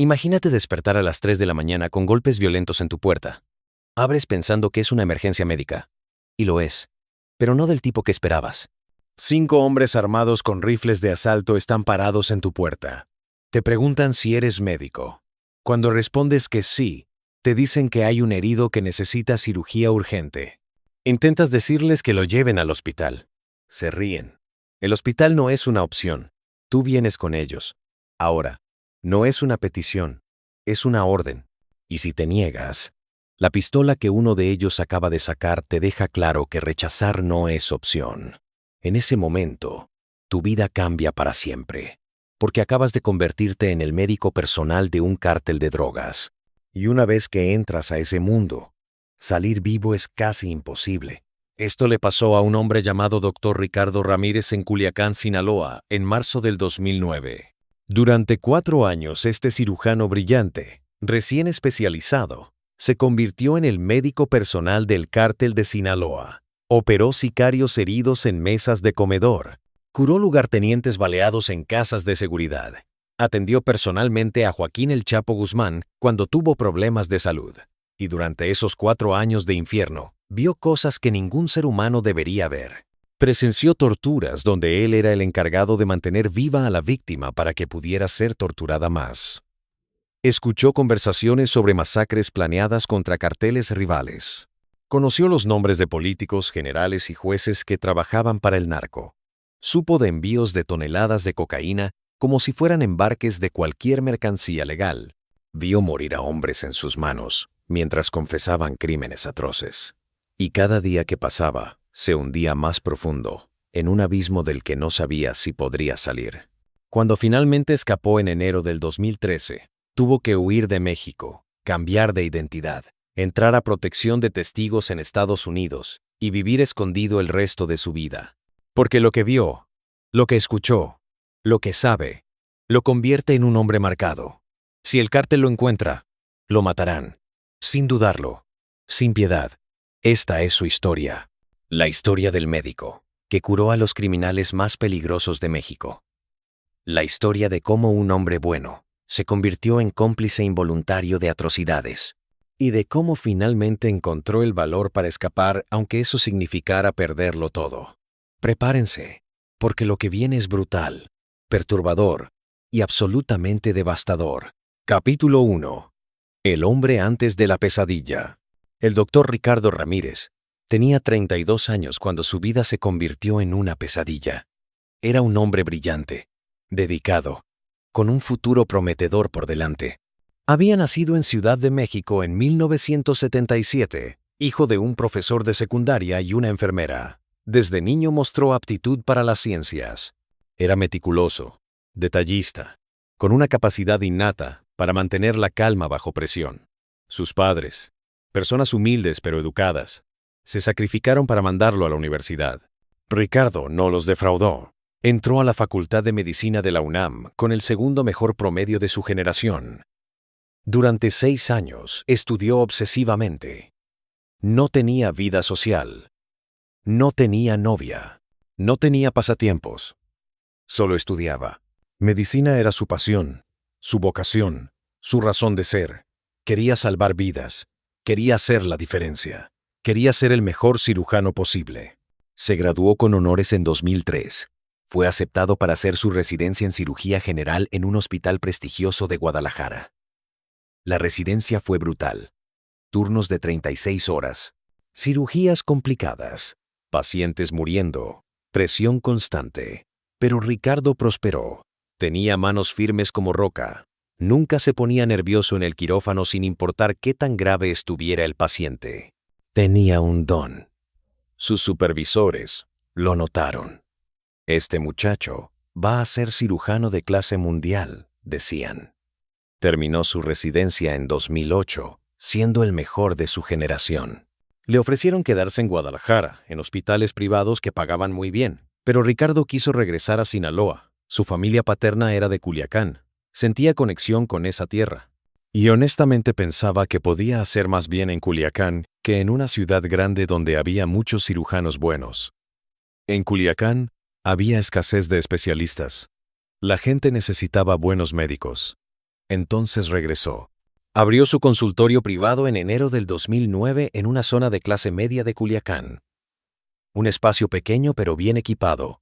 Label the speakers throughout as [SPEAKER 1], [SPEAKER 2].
[SPEAKER 1] Imagínate despertar a las 3 de la mañana con golpes violentos en tu puerta. Abres pensando que es una emergencia médica. Y lo es. Pero no del tipo que esperabas. 5 hombres armados con rifles de asalto están parados en tu puerta. Te preguntan si eres médico. Cuando respondes que sí, te dicen que hay un herido que necesita cirugía urgente. Intentas decirles que lo lleven al hospital. Se ríen. El hospital no es una opción. Tú vienes con ellos. Ahora, no es una petición, es una orden. Y si te niegas, la pistola que uno de ellos acaba de sacar te deja claro que rechazar no es opción. En ese momento, tu vida cambia para siempre, porque acabas de convertirte en el médico personal de un cártel de drogas. Y una vez que entras a ese mundo, salir vivo es casi imposible. Esto le pasó a un hombre llamado Dr. Ricardo Ramírez en Culiacán, Sinaloa, en marzo del 2009. Durante 4 años, este cirujano brillante, recién especializado, se convirtió en el médico personal del cártel de Sinaloa. Operó sicarios heridos en mesas de comedor. Curó lugartenientes baleados en casas de seguridad. Atendió personalmente a Joaquín El Chapo Guzmán cuando tuvo problemas de salud. Y durante esos 4 años de infierno, vio cosas que ningún ser humano debería ver. Presenció torturas donde él era el encargado de mantener viva a la víctima para que pudiera ser torturada más. Escuchó conversaciones sobre masacres planeadas contra carteles rivales. Conoció los nombres de políticos, generales y jueces que trabajaban para el narco. Supo de envíos de toneladas de cocaína como si fueran embarques de cualquier mercancía legal. Vio morir a hombres en sus manos mientras confesaban crímenes atroces. Y cada día que pasaba, se hundía más profundo, en un abismo del que no sabía si podría salir. Cuando finalmente escapó en enero del 2013, tuvo que huir de México, cambiar de identidad, entrar a protección de testigos en Estados Unidos y vivir escondido el resto de su vida. Porque lo que vio, lo que escuchó, lo que sabe, lo convierte en un hombre marcado. Si el cártel lo encuentra, lo matarán, sin dudarlo, sin piedad. Esta es su historia. La historia del médico, que curó a los criminales más peligrosos de México. La historia de cómo un hombre bueno se convirtió en cómplice involuntario de atrocidades. Y de cómo finalmente encontró el valor para escapar aunque eso significara perderlo todo. Prepárense, porque lo que viene es brutal, perturbador y absolutamente devastador. Capítulo 1. El hombre antes de la pesadilla. El doctor Ricardo Ramírez tenía 32 años cuando su vida se convirtió en una pesadilla. Era un hombre brillante, dedicado, con un futuro prometedor por delante. Había nacido en Ciudad de México en 1977, hijo de un profesor de secundaria y una enfermera. Desde niño mostró aptitud para las ciencias. Era meticuloso, detallista, con una capacidad innata para mantener la calma bajo presión. Sus padres, personas humildes pero educadas, se sacrificaron para mandarlo a la universidad. Ricardo no los defraudó. Entró a la Facultad de Medicina de la UNAM con el segundo mejor promedio de su generación. Durante 6 años estudió obsesivamente. No tenía vida social. No tenía novia. No tenía pasatiempos. Solo estudiaba. Medicina era su pasión, su vocación, su razón de ser. Quería salvar vidas. Quería hacer la diferencia. Quería ser el mejor cirujano posible. Se graduó con honores en 2003. Fue aceptado para hacer su residencia en cirugía general en un hospital prestigioso de Guadalajara. La residencia fue brutal. Turnos de 36 horas. Cirugías complicadas. Pacientes muriendo. Presión constante. Pero Ricardo prosperó. Tenía manos firmes como roca. Nunca se ponía nervioso en el quirófano sin importar qué tan grave estuviera el paciente. Tenía un don. Sus supervisores lo notaron. Este muchacho va a ser cirujano de clase mundial, decían. Terminó su residencia en 2008, siendo el mejor de su generación. Le ofrecieron quedarse en Guadalajara, en hospitales privados que pagaban muy bien, pero Ricardo quiso regresar a Sinaloa. Su familia paterna era de Culiacán. Sentía conexión con esa tierra. Y honestamente pensaba que podía hacer más bien en Culiacán que en una ciudad grande donde había muchos cirujanos buenos. En Culiacán había escasez de especialistas. La gente necesitaba buenos médicos. Entonces regresó. Abrió su consultorio privado en enero del 2009 en una zona de clase media de Culiacán. Un espacio pequeño pero bien equipado.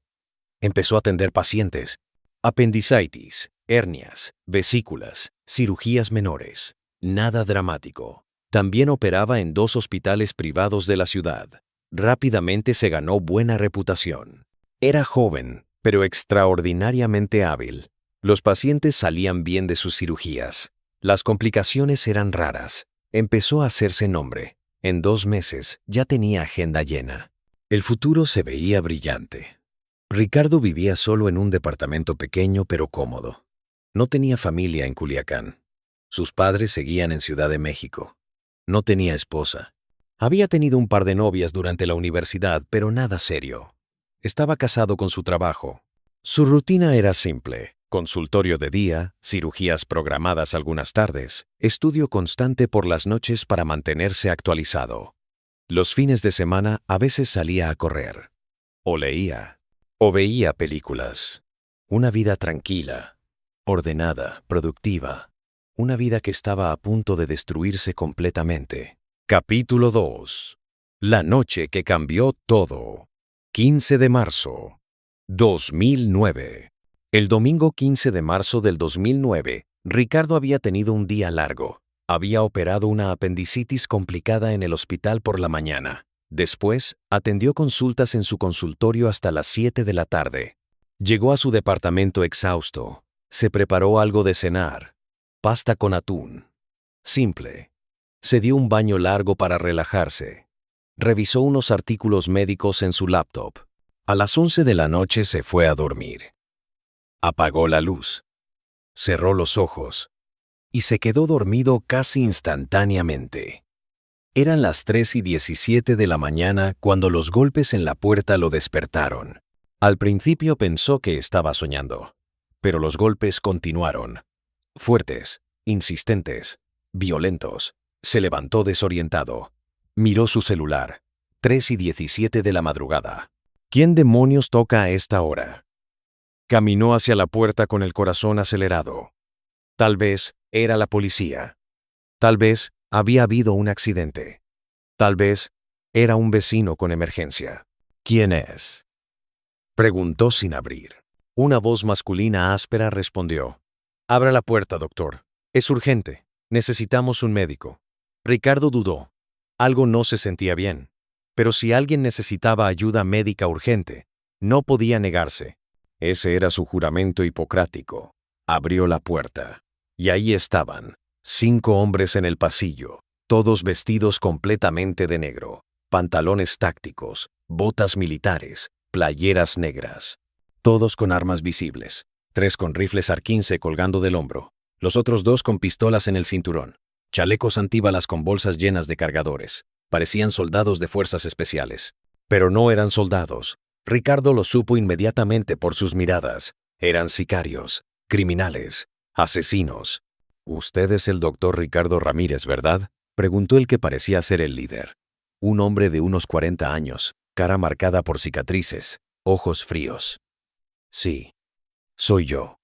[SPEAKER 1] Empezó a atender pacientes. Apendicitis, hernias, vesículas, cirugías menores. Nada dramático. También operaba en 2 hospitales privados de la ciudad. Rápidamente se ganó buena reputación. Era joven, pero extraordinariamente hábil. Los pacientes salían bien de sus cirugías. Las complicaciones eran raras. Empezó a hacerse nombre. En 2 meses ya tenía agenda llena. El futuro se veía brillante. Ricardo vivía solo en un departamento pequeño pero cómodo. No tenía familia en Culiacán. Sus padres seguían en Ciudad de México. No tenía esposa. Había tenido un par de novias durante la universidad, pero nada serio. Estaba casado con su trabajo. Su rutina era simple: consultorio de día, cirugías programadas algunas tardes, estudio constante por las noches para mantenerse actualizado. Los fines de semana a veces salía a correr. O leía. O veía películas. Una vida tranquila, ordenada, productiva. Una vida que estaba a punto de destruirse completamente. Capítulo 2. La noche que cambió todo. 15 de marzo. 2009. El domingo 15 de marzo del 2009, Ricardo había tenido un día largo. Había operado una apendicitis complicada en el hospital por la mañana. Después, atendió consultas en su consultorio hasta las 7 de la tarde. Llegó a su departamento exhausto. Se preparó algo de cenar. Pasta con atún. Simple. Se dio un baño largo para relajarse. Revisó unos artículos médicos en su laptop. A las 11 de la noche se fue a dormir. Apagó la luz. Cerró los ojos. Y se quedó dormido casi instantáneamente. Eran las 3:17 de la mañana cuando los golpes en la puerta lo despertaron. Al principio pensó que estaba soñando, pero los golpes continuaron. Fuertes, insistentes, violentos. Se levantó desorientado. Miró su celular. 3:17 de la madrugada. ¿Quién demonios toca a esta hora? Caminó hacia la puerta con el corazón acelerado. Tal vez era la policía. Tal vez había habido un accidente. Tal vez era un vecino con emergencia. ¿Quién es?, preguntó sin abrir. Una voz masculina áspera respondió: «Abra la puerta, doctor. Es urgente. Necesitamos un médico». Ricardo dudó. Algo no se sentía bien. Pero si alguien necesitaba ayuda médica urgente, no podía negarse. Ese era su juramento hipocrático. Abrió la puerta. Y ahí estaban, 5 hombres en el pasillo, todos vestidos completamente de negro, pantalones tácticos, botas militares, playeras negras. Todos con armas visibles. 3 con rifles AR-15 colgando del hombro. Los otros 2 con pistolas en el cinturón. Chalecos antibalas con bolsas llenas de cargadores. Parecían soldados de fuerzas especiales. Pero no eran soldados. Ricardo lo supo inmediatamente por sus miradas. Eran sicarios, criminales, asesinos. «Usted es el doctor Ricardo Ramírez, ¿verdad?», preguntó el que parecía ser el líder. Un hombre de unos 40 años, cara marcada por cicatrices, ojos fríos. «Sí, soy yo».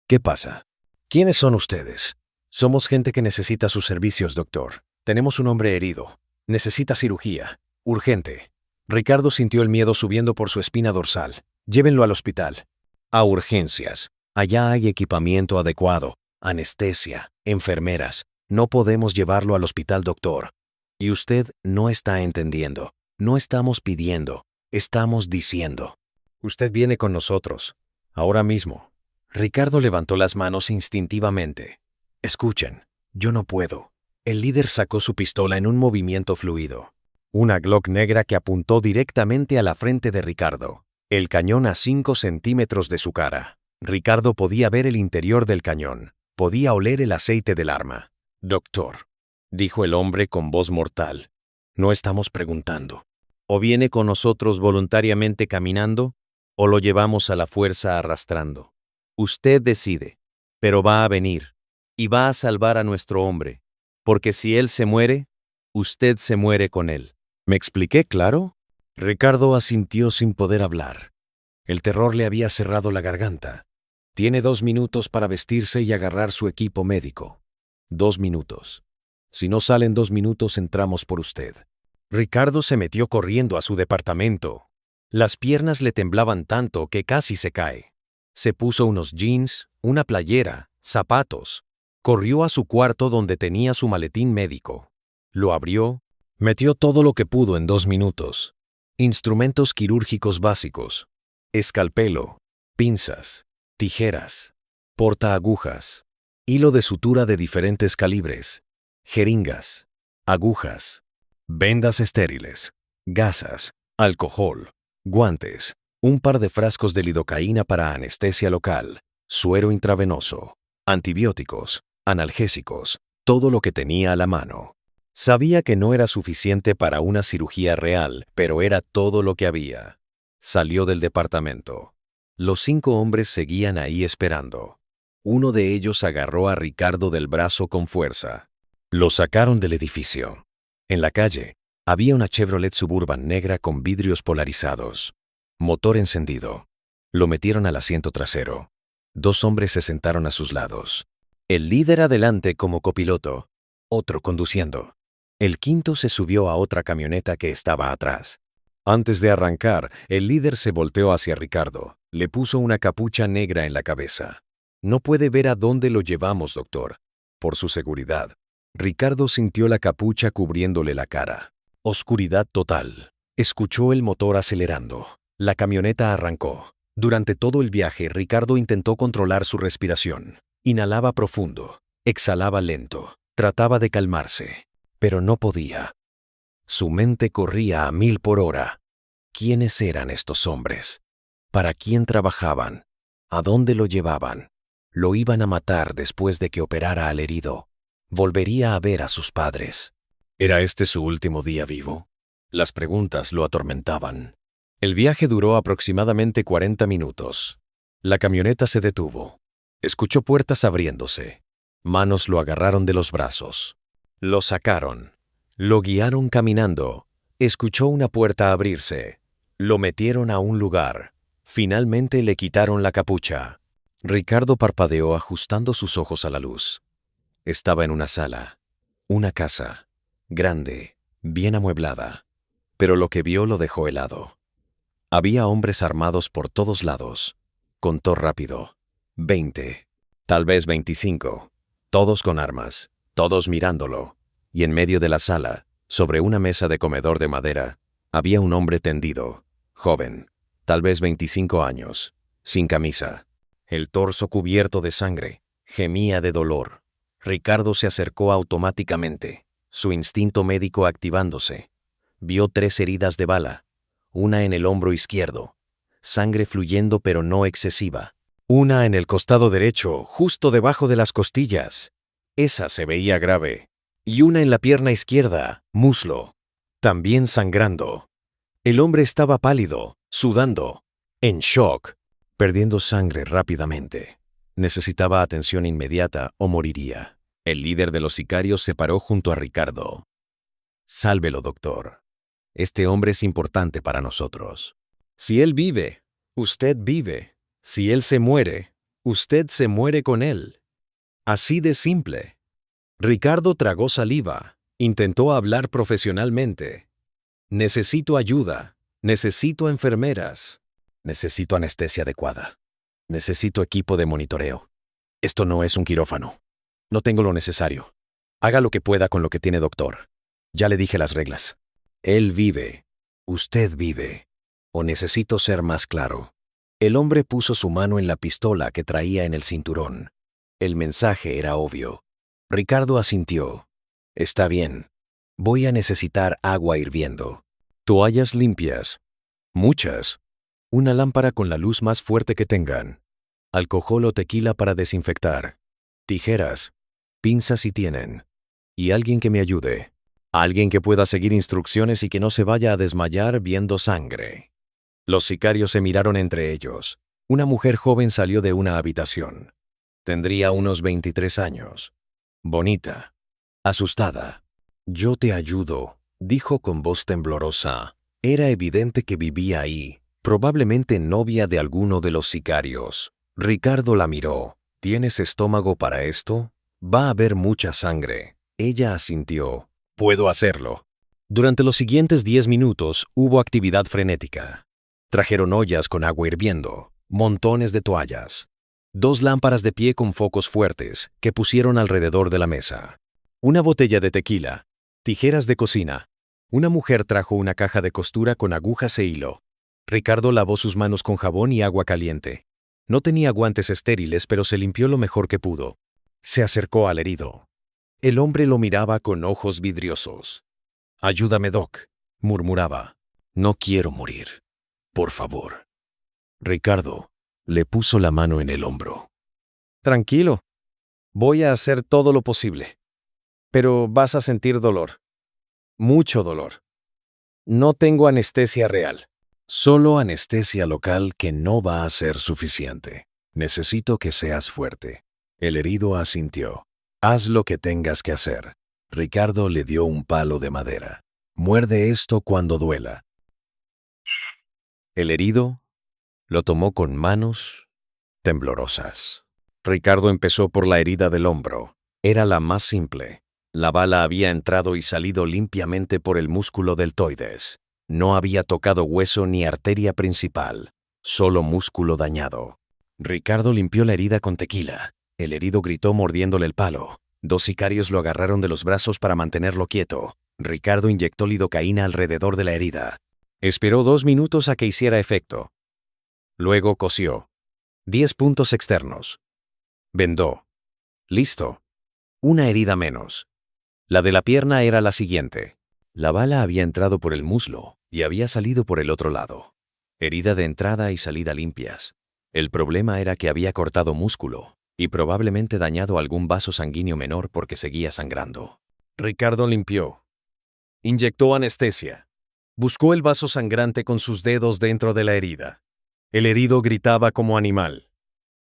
[SPEAKER 1] «¿Qué pasa? ¿Quiénes son ustedes?». «Somos gente que necesita sus servicios, doctor. Tenemos un hombre herido. Necesita cirugía. Urgente». Ricardo sintió el miedo subiendo por su espina dorsal. «Llévenlo al hospital». «A urgencias. Allá hay equipamiento adecuado, anestesia, enfermeras. No podemos llevarlo al hospital, doctor». «Y usted no está entendiendo. No estamos pidiendo, estamos diciendo. Usted viene con nosotros. Ahora mismo». Ricardo levantó las manos instintivamente. «Escuchen, yo no puedo». El líder sacó su pistola en un movimiento fluido. Una Glock negra que apuntó directamente a la frente de Ricardo. El cañón a 5 centímetros de su cara. Ricardo podía ver el interior del cañón. Podía oler el aceite del arma. «Doctor», dijo el hombre con voz mortal, «no estamos preguntando. O viene con nosotros voluntariamente caminando, o lo llevamos a la fuerza arrastrando. Usted decide, pero va a venir, y va a salvar a nuestro hombre, porque si él se muere, usted se muere con él». ¿Me expliqué claro? Ricardo asintió sin poder hablar. El terror le había cerrado la garganta. Tiene 2 minutos para vestirse y agarrar su equipo médico. 2 minutos. Si no salen 2 minutos, entramos por usted. Ricardo se metió corriendo a su departamento. Las piernas le temblaban tanto que casi se cae. Se puso unos jeans, una playera, zapatos. Corrió a su cuarto donde tenía su maletín médico. Lo abrió, metió todo lo que pudo en 2 minutos. Instrumentos quirúrgicos básicos. Escalpelo, pinzas, tijeras, portaagujas, hilo de sutura de diferentes calibres, jeringas, agujas, vendas estériles, gasas, alcohol, guantes, un par de frascos de lidocaína para anestesia local, suero intravenoso, antibióticos, analgésicos, todo lo que tenía a la mano. Sabía que no era suficiente para una cirugía real, pero era todo lo que había. Salió del departamento. Los 5 hombres seguían ahí esperando. Uno de ellos agarró a Ricardo del brazo con fuerza. Lo sacaron del edificio. En la calle, había una Chevrolet Suburban negra con vidrios polarizados. Motor encendido. Lo metieron al asiento trasero. 2 hombres se sentaron a sus lados. El líder adelante como copiloto, otro conduciendo. El quinto se subió a otra camioneta que estaba atrás. Antes de arrancar, el líder se volteó hacia Ricardo. Le puso una capucha negra en la cabeza. No puede ver a dónde lo llevamos, doctor. Por su seguridad. Ricardo sintió la capucha cubriéndole la cara. Oscuridad total. Escuchó el motor acelerando. La camioneta arrancó. Durante todo el viaje, Ricardo intentó controlar su respiración. Inhalaba profundo. Exhalaba lento. Trataba de calmarse. Pero no podía. Su mente corría a 1000 por hora. ¿Quiénes eran estos hombres? ¿Para quién trabajaban? ¿A dónde lo llevaban? Lo iban a matar después de que operara al herido. Volvería a ver a sus padres. ¿Era este su último día vivo? Las preguntas lo atormentaban. El viaje duró aproximadamente 40 minutos. La camioneta se detuvo. Escuchó puertas abriéndose. Manos lo agarraron de los brazos. Lo sacaron. Lo guiaron caminando. Escuchó una puerta abrirse. Lo metieron a un lugar. Finalmente le quitaron la capucha. Ricardo parpadeó ajustando sus ojos a la luz. Estaba en una sala. Una casa. Grande. Bien amueblada. Pero lo que vio lo dejó helado. Había hombres armados por todos lados. Contó rápido. 20. Tal vez 25. Todos con armas. Todos mirándolo. Y en medio de la sala, sobre una mesa de comedor de madera, había un hombre tendido, joven, tal vez 25 años, sin camisa. El torso cubierto de sangre, gemía de dolor. Ricardo se acercó automáticamente, su instinto médico activándose. Vio 3 heridas de bala, una en el hombro izquierdo, sangre fluyendo pero no excesiva. Una en el costado derecho, justo debajo de las costillas. Esa se veía grave. Y una en la pierna izquierda, muslo, también sangrando. El hombre estaba pálido, sudando, en shock, perdiendo sangre rápidamente. Necesitaba atención inmediata o moriría. El líder de los sicarios se paró junto a Ricardo. Sálvelo, doctor. Este hombre es importante para nosotros. Si él vive, usted vive. Si él se muere, usted se muere con él. Así de simple. Ricardo tragó saliva. Intentó hablar profesionalmente. Necesito ayuda. Necesito enfermeras. Necesito anestesia adecuada. Necesito equipo de monitoreo. Esto no es un quirófano. No tengo lo necesario. Haga lo que pueda con lo que tiene, doctor. Ya le dije las reglas. Él vive. Usted vive. ¿O necesito ser más claro? El hombre puso su mano en la pistola que traía en el cinturón. El mensaje era obvio. Ricardo asintió. Está bien. Voy a necesitar agua hirviendo. Toallas limpias. Muchas. Una lámpara con la luz más fuerte que tengan. Alcohol o tequila para desinfectar. Tijeras. Pinzas si tienen. Y alguien que me ayude. Alguien que pueda seguir instrucciones y que no se vaya a desmayar viendo sangre. Los sicarios se miraron entre ellos. Una mujer joven salió de una habitación. Tendría unos 23 años. Bonita. Asustada. Yo te ayudo, dijo con voz temblorosa. Era evidente que vivía ahí, probablemente novia de alguno de los sicarios. Ricardo la miró. ¿Tienes estómago para esto? Va a haber mucha sangre. Ella asintió. Puedo hacerlo. Durante los siguientes 10 minutos hubo actividad frenética. Trajeron ollas con agua hirviendo, montones de toallas, 2 lámparas de pie con focos fuertes que pusieron alrededor de la mesa, una botella de tequila, tijeras de cocina. Una mujer trajo una caja de costura con agujas e hilo. Ricardo lavó sus manos con jabón y agua caliente. No tenía guantes estériles, pero se limpió lo mejor que pudo. Se acercó al herido. El hombre lo miraba con ojos vidriosos. «Ayúdame, Doc», murmuraba. «No quiero morir. Por favor». Ricardo le puso la mano en el hombro. «Tranquilo. Voy a hacer todo lo posible. Pero vas a sentir dolor. Mucho dolor. No tengo anestesia real. Solo anestesia local que no va a ser suficiente. Necesito que seas fuerte». El herido asintió. «Haz lo que tengas que hacer». Ricardo le dio un palo de madera. «Muerde esto cuando duela». El herido lo tomó con manos temblorosas. Ricardo empezó por la herida del hombro. Era la más simple. La bala había entrado y salido limpiamente por el músculo deltoides. No había tocado hueso ni arteria principal, solo músculo dañado. Ricardo limpió la herida con tequila. El herido gritó mordiéndole el palo. 2 sicarios lo agarraron de los brazos para mantenerlo quieto. Ricardo inyectó lidocaína alrededor de la herida. Esperó 2 minutos a que hiciera efecto. Luego cosió. 10 puntos externos. Vendó. Listo. Una herida menos. La de la pierna era la siguiente. La bala había entrado por el muslo y había salido por el otro lado. Herida de entrada y salida limpias. El problema era que había cortado músculo y probablemente dañado algún vaso sanguíneo menor porque seguía sangrando. Ricardo limpió. Inyectó anestesia. Buscó el vaso sangrante con sus dedos dentro de la herida. El herido gritaba como animal.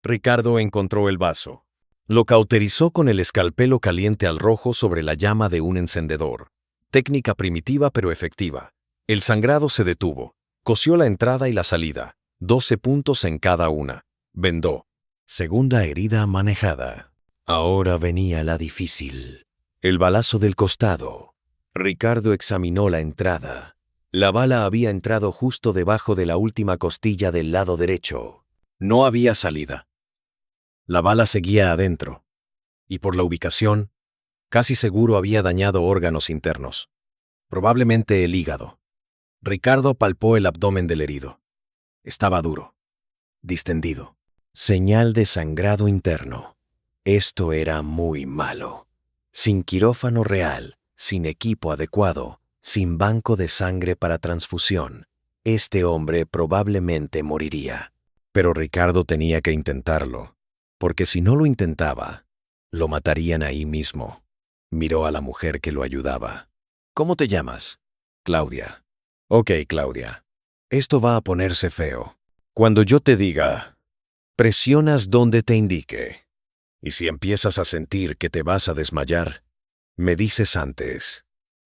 [SPEAKER 1] Ricardo encontró el vaso. Lo cauterizó con el escalpelo caliente al rojo sobre la llama de un encendedor. Técnica primitiva pero efectiva. El sangrado se detuvo. Cosió la entrada y la salida. 12 puntos en cada una. Vendó. Segunda herida manejada. Ahora venía la difícil. El balazo del costado. Ricardo examinó la entrada. La bala había entrado justo debajo de la última costilla del lado derecho. No había salida. La bala seguía adentro. Y por la ubicación, casi seguro había dañado órganos internos. Probablemente el hígado. Ricardo palpó el abdomen del herido. Estaba duro. Distendido. Señal de sangrado interno. Esto era muy malo. Sin quirófano real, sin equipo adecuado, sin banco de sangre para transfusión, este hombre probablemente moriría. Pero Ricardo tenía que intentarlo, porque si no lo intentaba, lo matarían ahí mismo. Miró a la mujer que lo ayudaba. «¿Cómo te llamas?» «Claudia». «Ok, Claudia. Esto va a ponerse feo. Cuando yo te diga, presionas donde te indique. Y si empiezas a sentir que te vas a desmayar, me dices antes».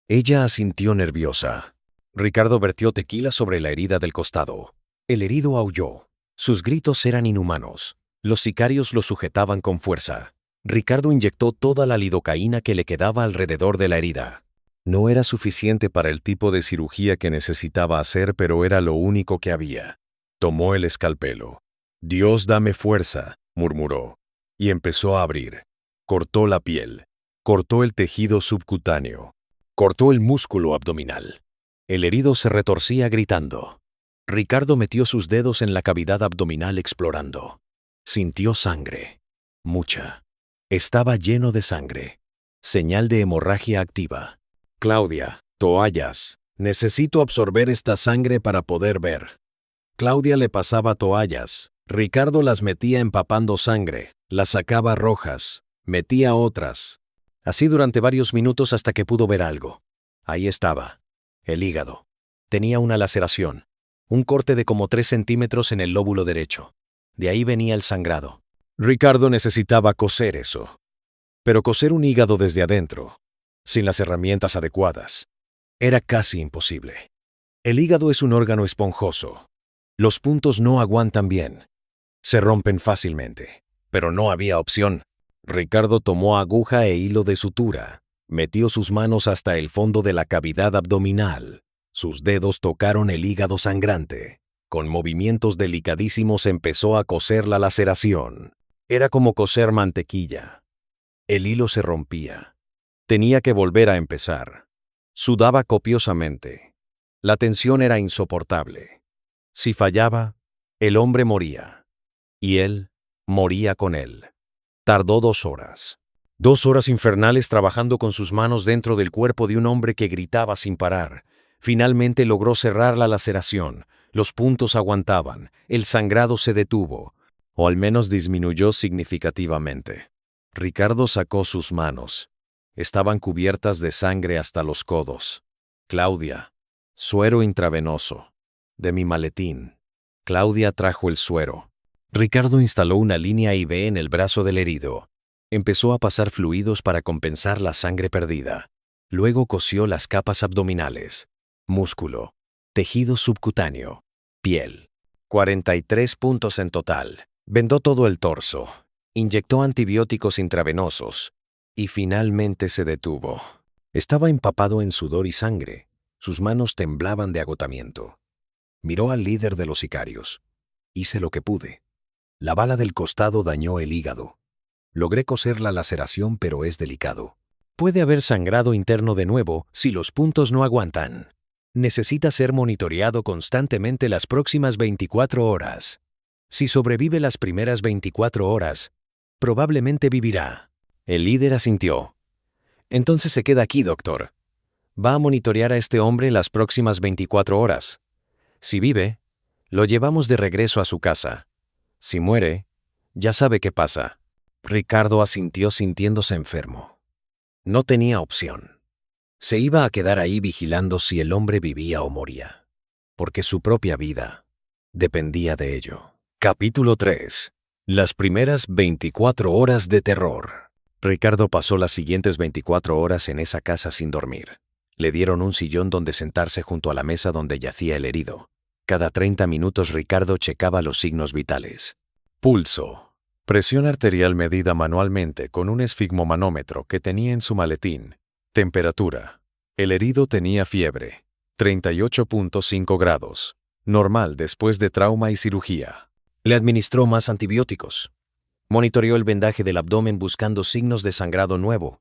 [SPEAKER 1] Ella asintió nerviosa. Ricardo vertió tequila sobre la herida del costado. El herido aulló. Sus gritos eran inhumanos. Los sicarios lo sujetaban con fuerza. Ricardo inyectó toda la lidocaína que le quedaba alrededor de la herida. No era suficiente para el tipo de cirugía que necesitaba hacer, pero era lo único que había. Tomó el escalpelo. «Dios, dame fuerza», murmuró, y empezó a abrir. Cortó la piel. Cortó el tejido subcutáneo. Cortó el músculo abdominal. El herido se retorcía gritando. Ricardo metió sus dedos en la cavidad abdominal explorando. Sintió sangre. Mucha. Estaba lleno de sangre. Señal de hemorragia activa. «Claudia, toallas. Necesito absorber esta sangre para poder ver». Claudia le pasaba toallas. Ricardo las metía empapando sangre. Las sacaba rojas. Metía otras. Así durante varios minutos hasta que pudo ver algo. Ahí estaba. El hígado. Tenía una laceración. Un corte de como 3 centímetros en el lóbulo derecho. De ahí venía el sangrado. Ricardo necesitaba coser eso. Pero coser un hígado desde adentro, sin las herramientas adecuadas, era casi imposible. El hígado es un órgano esponjoso. Los puntos no aguantan bien. Se rompen fácilmente. Pero no había opción. Ricardo tomó aguja e hilo de sutura. Metió sus manos hasta el fondo de la cavidad abdominal. Sus dedos tocaron el hígado sangrante. Con movimientos delicadísimos empezó a coser la laceración. Era como coser mantequilla. El hilo se rompía. Tenía que volver a empezar. Sudaba copiosamente. La tensión era insoportable. Si fallaba, el hombre moría. Y él moría con él. Tardó 2 horas. 2 horas infernales trabajando con sus manos dentro del cuerpo de un hombre que gritaba sin parar. Finalmente logró cerrar la laceración. Los puntos aguantaban. El sangrado se detuvo. O al menos disminuyó significativamente. Ricardo sacó sus manos. Estaban cubiertas de sangre hasta los codos. Claudia. Suero intravenoso. De mi maletín. Claudia trajo el suero. Ricardo instaló una línea IV en el brazo del herido. Empezó a pasar fluidos para compensar la sangre perdida. Luego cosió las capas abdominales. Músculo. Tejido subcutáneo. Piel. 43 puntos en total. Vendó todo el torso. Inyectó antibióticos intravenosos. Y finalmente se detuvo. Estaba empapado en sudor y sangre. Sus manos temblaban de agotamiento. Miró al líder de los sicarios. Hice lo que pude. La bala del costado dañó el hígado. Logré coser la laceración, pero es delicado. Puede haber sangrado interno de nuevo si los puntos no aguantan. Necesita ser monitoreado constantemente las próximas 24 horas. Si sobrevive las primeras 24 horas, probablemente vivirá. El líder asintió. Entonces se queda aquí, doctor. Va a monitorear a este hombre las próximas 24 horas. Si vive, lo llevamos de regreso a su casa. Si muere, ya sabe qué pasa. Ricardo asintió sintiéndose enfermo. No tenía opción. Se iba a quedar ahí vigilando si el hombre vivía o moría, porque su propia vida dependía de ello. Capítulo 3. Las primeras 24 horas de terror. Ricardo pasó las siguientes 24 horas en esa casa sin dormir. Le dieron un sillón donde sentarse junto a la mesa donde yacía el herido. Cada 30 minutos Ricardo checaba los signos vitales. Pulso. Presión arterial medida manualmente con un esfigmomanómetro que tenía en su maletín. Temperatura. El herido tenía fiebre. 38.5 grados. Normal después de trauma y cirugía. Le administró más antibióticos. Monitoreó el vendaje del abdomen buscando signos de sangrado nuevo.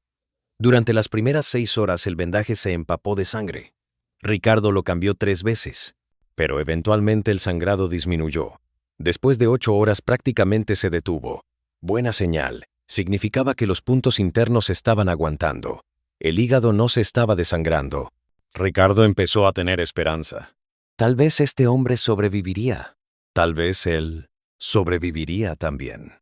[SPEAKER 1] Durante las primeras 6 horas el vendaje se empapó de sangre. Ricardo lo cambió 3 veces, pero eventualmente el sangrado disminuyó. Después de 8 horas prácticamente se detuvo. Buena señal. Significaba que los puntos internos estaban aguantando. El hígado no se estaba desangrando. Ricardo empezó a tener esperanza. Tal vez este hombre sobreviviría. Tal vez él sobreviviría también.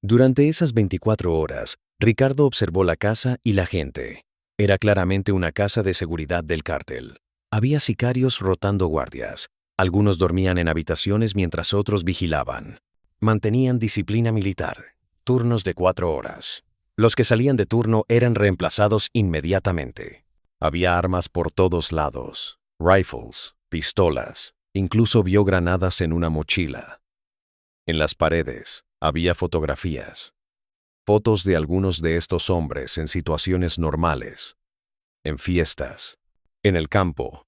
[SPEAKER 1] Durante esas 24 horas, Ricardo observó la casa y la gente. Era claramente una casa de seguridad del cártel. Había sicarios rotando guardias. Algunos dormían en habitaciones mientras otros vigilaban. Mantenían disciplina militar. Turnos de 4 horas. Los que salían de turno eran reemplazados inmediatamente. Había armas por todos lados. Rifles, pistolas. Incluso vio granadas en una mochila. En las paredes había fotografías. Fotos de algunos de estos hombres en situaciones normales. En fiestas. En el campo.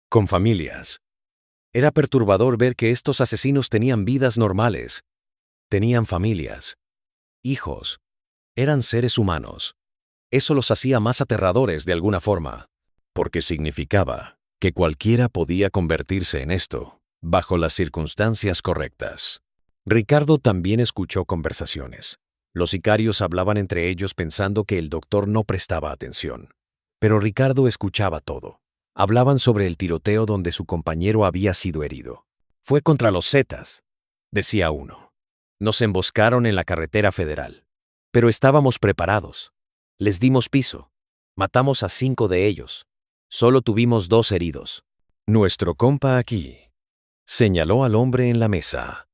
[SPEAKER 1] Con familias. Era perturbador ver que estos asesinos tenían vidas normales. Tenían familias. Hijos. Eran seres humanos. Eso los hacía más aterradores de alguna forma, porque significaba que cualquiera podía convertirse en esto, bajo las circunstancias correctas. Ricardo también escuchó conversaciones. Los sicarios hablaban entre ellos pensando que el doctor no prestaba atención. Pero Ricardo escuchaba todo. Hablaban sobre el tiroteo donde su compañero había sido herido. Fue contra los Zetas, decía uno. Nos emboscaron en la carretera federal. Pero estábamos preparados. Les dimos piso. Matamos a 5 de ellos. Solo tuvimos 2 heridos. Nuestro compa aquí. Señaló al hombre en la mesa.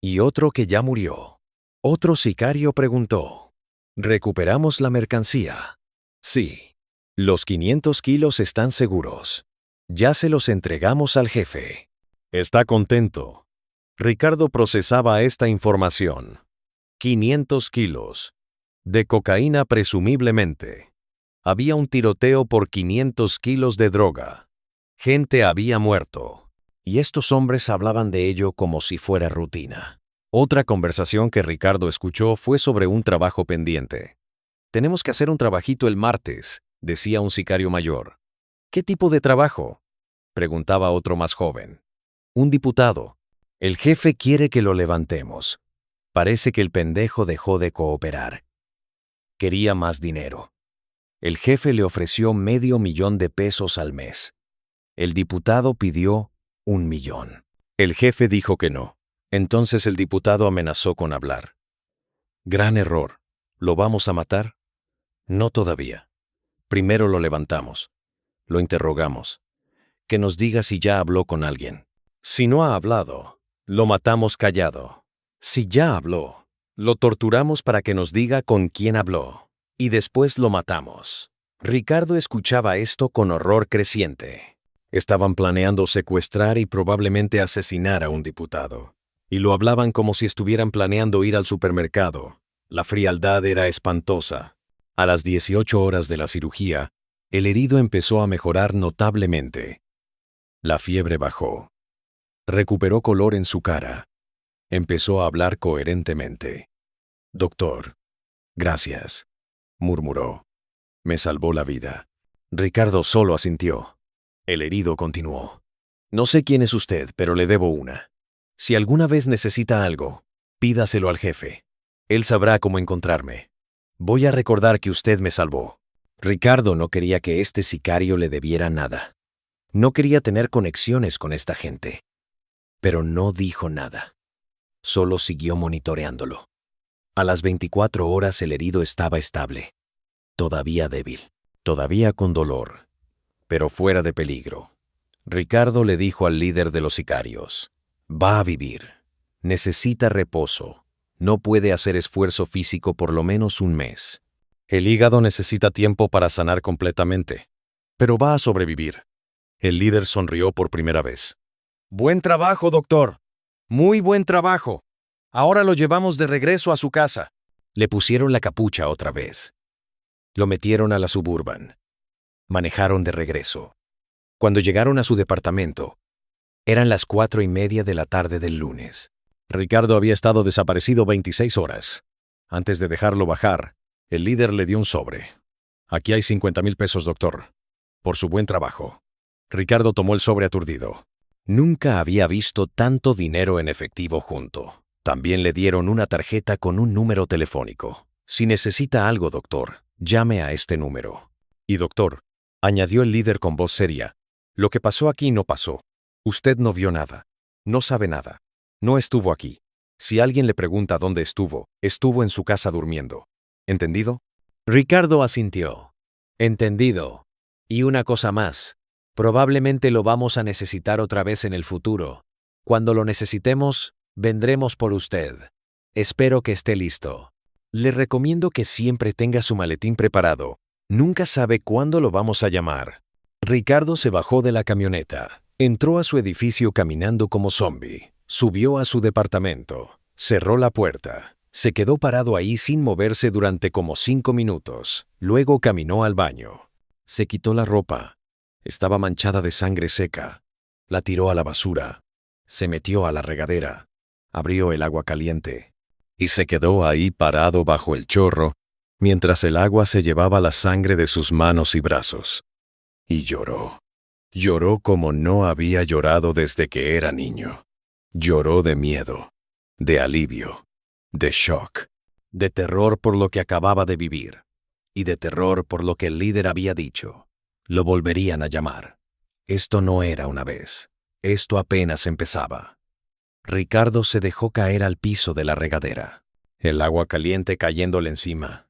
[SPEAKER 1] Y otro que ya murió. Otro sicario preguntó. ¿Recuperamos la mercancía? Sí. Los 500 kilos están seguros. Ya se los entregamos al jefe. Está contento. Ricardo procesaba esta información. 500 kilos. De cocaína presumiblemente. Había un tiroteo por 500 kilos de droga. Gente había muerto. Y estos hombres hablaban de ello como si fuera rutina. Otra conversación que Ricardo escuchó fue sobre un trabajo pendiente. «Tenemos que hacer un trabajito el martes», decía un sicario mayor. «¿Qué tipo de trabajo?», preguntaba otro más joven. «Un diputado. El jefe quiere que lo levantemos. Parece que el pendejo dejó de cooperar. Quería más dinero. El jefe le ofreció $500,000 al mes. El diputado pidió 1,000,000. El jefe dijo que no. Entonces el diputado amenazó con hablar. Gran error. ¿Lo vamos a matar? No todavía. Primero lo levantamos. Lo interrogamos. Que nos diga si ya habló con alguien. Si no ha hablado, lo matamos callado. Si ya habló, lo torturamos para que nos diga con quién habló. Y después lo matamos. Ricardo escuchaba esto con horror creciente. Estaban planeando secuestrar y probablemente asesinar a un diputado. Y lo hablaban como si estuvieran planeando ir al supermercado. La frialdad era espantosa. A las 18 horas de la cirugía, el herido empezó a mejorar notablemente. La fiebre bajó. Recuperó color en su cara. Empezó a hablar coherentemente. «Doctor, gracias», murmuró. «Me salvó la vida». Ricardo solo asintió. El herido continuó. «No sé quién es usted, pero le debo una. Si alguna vez necesita algo, pídaselo al jefe. Él sabrá cómo encontrarme. Voy a recordar que usted me salvó». Ricardo no quería que este sicario le debiera nada. No quería tener conexiones con esta gente. Pero no dijo nada. Solo siguió monitoreándolo. A las 24 horas el herido estaba estable. Todavía débil. Todavía con dolor. Pero fuera de peligro. Ricardo le dijo al líder de los sicarios. «Va a vivir. Necesita reposo. No puede hacer esfuerzo físico por lo menos un mes. El hígado necesita tiempo para sanar completamente. Pero va a sobrevivir». El líder sonrió por primera vez. «Buen trabajo, doctor. Muy buen trabajo. Ahora lo llevamos de regreso a su casa». Le pusieron la capucha otra vez. Lo metieron a la Suburban. Manejaron de regreso. Cuando llegaron a su departamento, eran las 4:30 de la tarde del lunes. Ricardo había estado desaparecido 26 horas. Antes de dejarlo bajar, el líder le dio un sobre. «Aquí hay $50,000, doctor. Por su buen trabajo». Ricardo tomó el sobre aturdido. Nunca había visto tanto dinero en efectivo junto. También le dieron una tarjeta con un número telefónico. «Si necesita algo, doctor, llame a este número». «Y doctor», añadió el líder con voz seria, «lo que pasó aquí no pasó. Usted no vio nada. No sabe nada. No estuvo aquí. Si alguien le pregunta dónde estuvo, estuvo en su casa durmiendo. ¿Entendido?» Ricardo asintió. «Entendido. Y una cosa más. Probablemente lo vamos a necesitar otra vez en el futuro. Cuando lo necesitemos, vendremos por usted. Espero que esté listo. Le recomiendo que siempre tenga su maletín preparado. Nunca sabe cuándo lo vamos a llamar». Ricardo se bajó de la camioneta. Entró a su edificio caminando como zombi. Subió a su departamento. Cerró la puerta. Se quedó parado ahí sin moverse durante como 5 minutos. Luego caminó al baño. Se quitó la ropa. Estaba manchada de sangre seca. La tiró a la basura. Se metió a la regadera. Abrió el agua caliente. Y se quedó ahí parado bajo el chorro, mientras el agua se llevaba la sangre de sus manos y brazos. Y lloró. Lloró como no había llorado desde que era niño. Lloró de miedo, de alivio, de shock, de terror por lo que acababa de vivir, y de terror por lo que el líder había dicho. Lo volverían a llamar. Esto no era una vez. Esto apenas empezaba. Ricardo se dejó caer al piso de la regadera, el agua caliente cayéndole encima,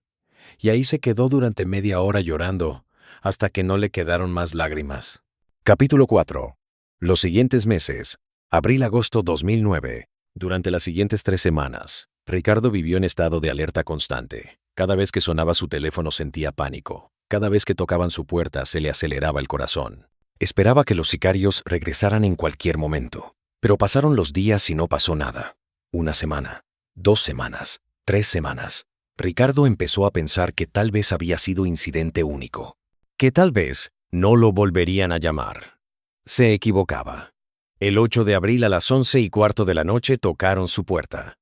[SPEAKER 1] y ahí se quedó durante media hora llorando hasta que no le quedaron más lágrimas. Capítulo 4. Los siguientes meses, abril-agosto 2009. Durante las siguientes 3 semanas, Ricardo vivió en estado de alerta constante. Cada vez que sonaba su teléfono sentía pánico. Cada vez que tocaban su puerta se le aceleraba el corazón. Esperaba que los sicarios regresaran en cualquier momento. Pero pasaron los días y no pasó nada. 1 semana, 2 semanas, 3 semanas. Ricardo empezó a pensar que tal vez había sido incidente único, que tal vez no lo volverían a llamar. Se equivocaba. El 8 de abril a las 11:15 de la noche tocaron su puerta.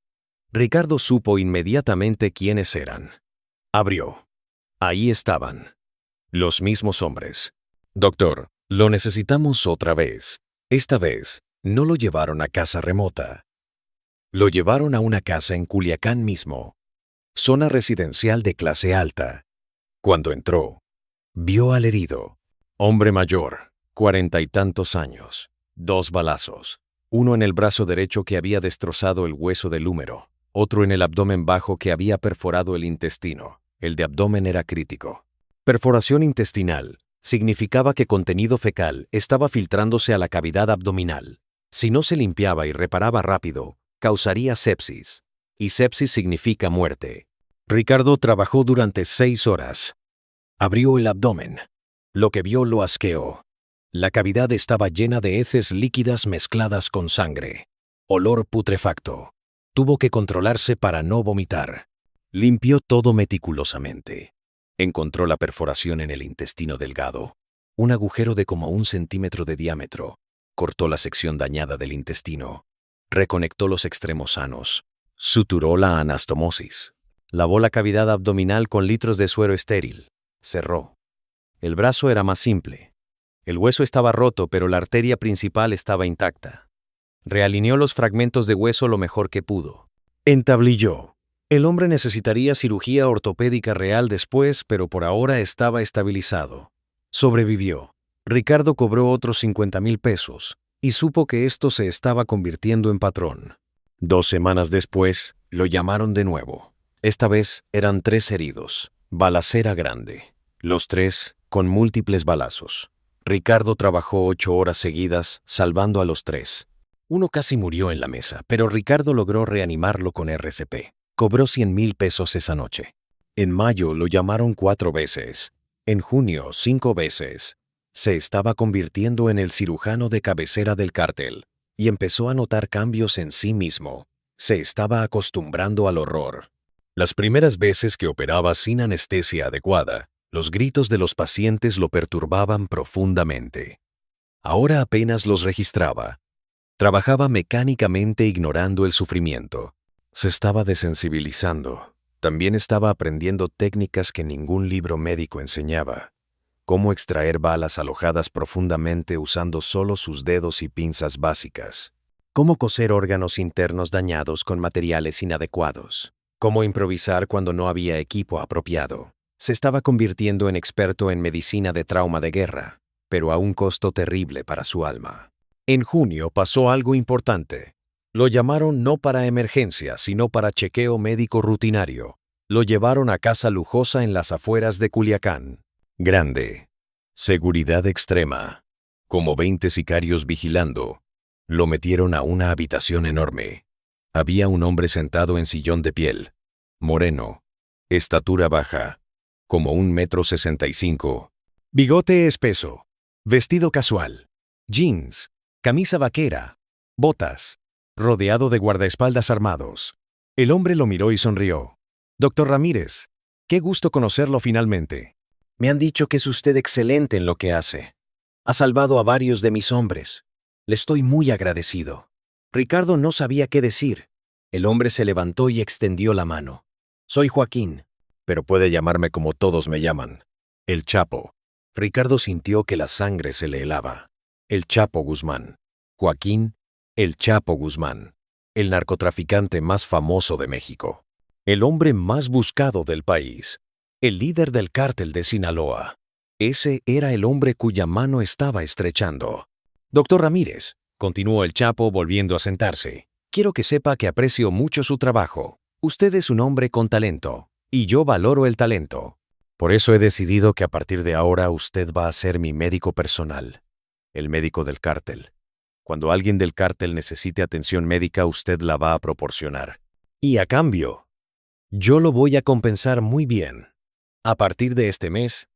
[SPEAKER 1] Ricardo supo inmediatamente quiénes eran. Abrió. Ahí estaban. Los mismos hombres. Doctor, lo necesitamos otra vez. Esta vez, no lo llevaron a casa remota. Lo llevaron a una casa en Culiacán mismo. Zona residencial de clase alta. Cuando entró, vio al herido. Hombre mayor, 40 y tantos años. 2 balazos. Uno en el brazo derecho que había destrozado el hueso del húmero. Otro en el abdomen bajo que había perforado el intestino. El de abdomen era crítico. Perforación intestinal significaba que contenido fecal estaba filtrándose a la cavidad abdominal. Si no se limpiaba y reparaba rápido, causaría sepsis. Y sepsis significa muerte. Ricardo trabajó durante 6 horas. Abrió el abdomen. Lo que vio lo asqueó. La cavidad estaba llena de heces líquidas mezcladas con sangre. Olor putrefacto. Tuvo que controlarse para no vomitar. Limpió todo meticulosamente. Encontró la perforación en el intestino delgado. Un agujero de como 1 centímetro de diámetro. Cortó la sección dañada del intestino. Reconectó los extremos sanos. Suturó la anastomosis. Lavó la cavidad abdominal con litros de suero estéril. Cerró. El brazo era más simple. El hueso estaba roto, pero la arteria principal estaba intacta. Realineó los fragmentos de hueso lo mejor que pudo. Entablilló. El hombre necesitaría cirugía ortopédica real después, pero por ahora estaba estabilizado. Sobrevivió. Ricardo cobró otros 50,000 pesos y supo que esto se estaba convirtiendo en patrón. 2 semanas después, lo llamaron de nuevo. Esta vez eran 3 heridos. Balacera grande. Los 3 con múltiples balazos. Ricardo trabajó 8 horas seguidas, salvando a los 3. Uno casi murió en la mesa, pero Ricardo logró reanimarlo con RCP. Cobró 100,000 pesos esa noche. En mayo lo llamaron 4 veces. En junio 5 veces. Se estaba convirtiendo en el cirujano de cabecera del cártel y empezó a notar cambios en sí mismo. Se estaba acostumbrando al horror. Las primeras veces que operaba sin anestesia adecuada, los gritos de los pacientes lo perturbaban profundamente. Ahora apenas los registraba. Trabajaba mecánicamente ignorando el sufrimiento. Se estaba desensibilizando. También estaba aprendiendo técnicas que ningún libro médico enseñaba. Cómo extraer balas alojadas profundamente usando solo sus dedos y pinzas básicas. Cómo coser órganos internos dañados con materiales inadecuados. Cómo improvisar cuando no había equipo apropiado. Se estaba convirtiendo en experto en medicina de trauma de guerra, pero a un costo terrible para su alma. En junio pasó algo importante. Lo llamaron no para emergencia, sino para chequeo médico rutinario. Lo llevaron a casa lujosa en las afueras de Culiacán. Grande. Seguridad extrema. Como 20 sicarios vigilando. Lo metieron a una habitación enorme. Había un hombre sentado en sillón de piel. Moreno. Estatura baja. Como 1,65 m. Bigote espeso. Vestido casual. Jeans. Camisa vaquera. Botas. Rodeado de guardaespaldas armados. El hombre lo miró y sonrió. Doctor Ramírez, qué gusto conocerlo finalmente. Me han dicho que es usted excelente en lo que hace. Ha salvado a varios de mis hombres. Le estoy muy agradecido. Ricardo no sabía qué decir. El hombre se levantó y extendió la mano. Soy Joaquín, pero puede llamarme como todos me llaman. El Chapo. Ricardo sintió que la sangre se le helaba. El Chapo Guzmán. Joaquín, el Chapo Guzmán. El narcotraficante más famoso de México. El hombre más buscado del país. El líder del cártel de Sinaloa. Ese era el hombre cuya mano estaba estrechando. Doctor Ramírez, continuó el Chapo volviendo a sentarse. Quiero que sepa que aprecio mucho su trabajo. Usted es un hombre con talento, y yo valoro el talento. Por eso he decidido que a partir de ahora usted va a ser mi médico personal. El médico del cártel. Cuando alguien del cártel necesite atención médica, usted la va a proporcionar. Y a cambio, yo lo voy a compensar muy bien. A partir de este mes,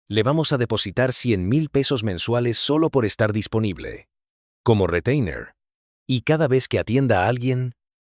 [SPEAKER 1] le vamos a depositar 100,000 pesos mensuales solo por estar disponible. Como retainer. Y cada vez que atienda a alguien,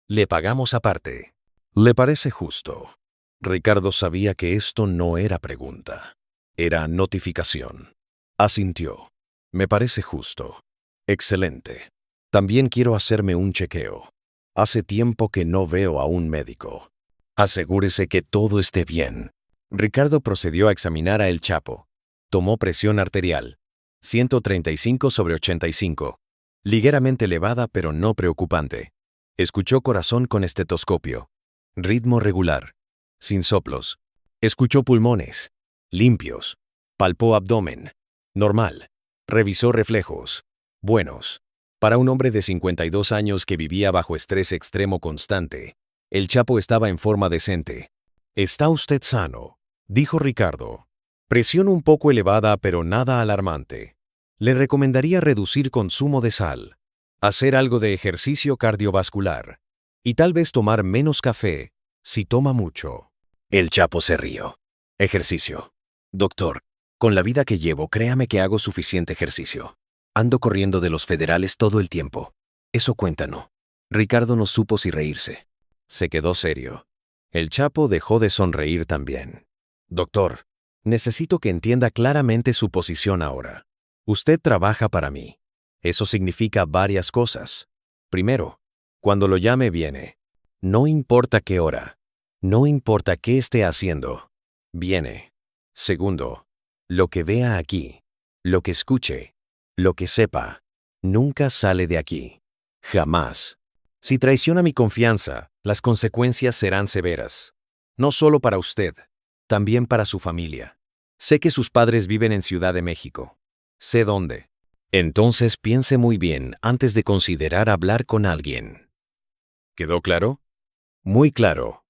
[SPEAKER 1] le pagamos aparte. ¿Le parece justo? Ricardo sabía que esto no era pregunta. Era notificación. Asintió. Me parece justo. Excelente. También quiero hacerme un chequeo. Hace tiempo que no veo a un médico. Asegúrese que todo esté bien. Ricardo procedió a examinar a El Chapo. Tomó presión arterial. 135/85. Ligeramente elevada pero no preocupante. Escuchó corazón con estetoscopio. Ritmo regular. Sin soplos. Escuchó pulmones. Limpios. Palpó abdomen. Normal. Revisó reflejos. Buenos. Para un hombre de 52 años que vivía bajo estrés extremo constante, El Chapo estaba en forma decente. «Está usted sano», dijo Ricardo. Presión un poco elevada pero nada alarmante. Le recomendaría reducir consumo de sal, hacer algo de ejercicio cardiovascular y tal vez tomar menos café si toma mucho. El Chapo se rió. Ejercicio. Doctor, con la vida que llevo, créame que hago suficiente ejercicio. Ando corriendo de los federales todo el tiempo. Eso cuenta, ¿no? Ricardo no supo si reírse. Se quedó serio. El Chapo dejó de sonreír también. Doctor, necesito que entienda claramente su posición ahora. Usted trabaja para mí. Eso significa varias cosas. Primero, cuando lo llame viene. No importa qué hora. No importa qué esté haciendo. Viene. Segundo, lo que vea aquí, lo que escuche, lo que sepa, nunca sale de aquí. Jamás. Si traiciona mi confianza, las consecuencias serán severas. No solo para usted, también para su familia. Sé que sus padres viven en Ciudad de México. Sé dónde. Entonces piense muy bien antes de considerar hablar con alguien. ¿Quedó claro? Muy claro,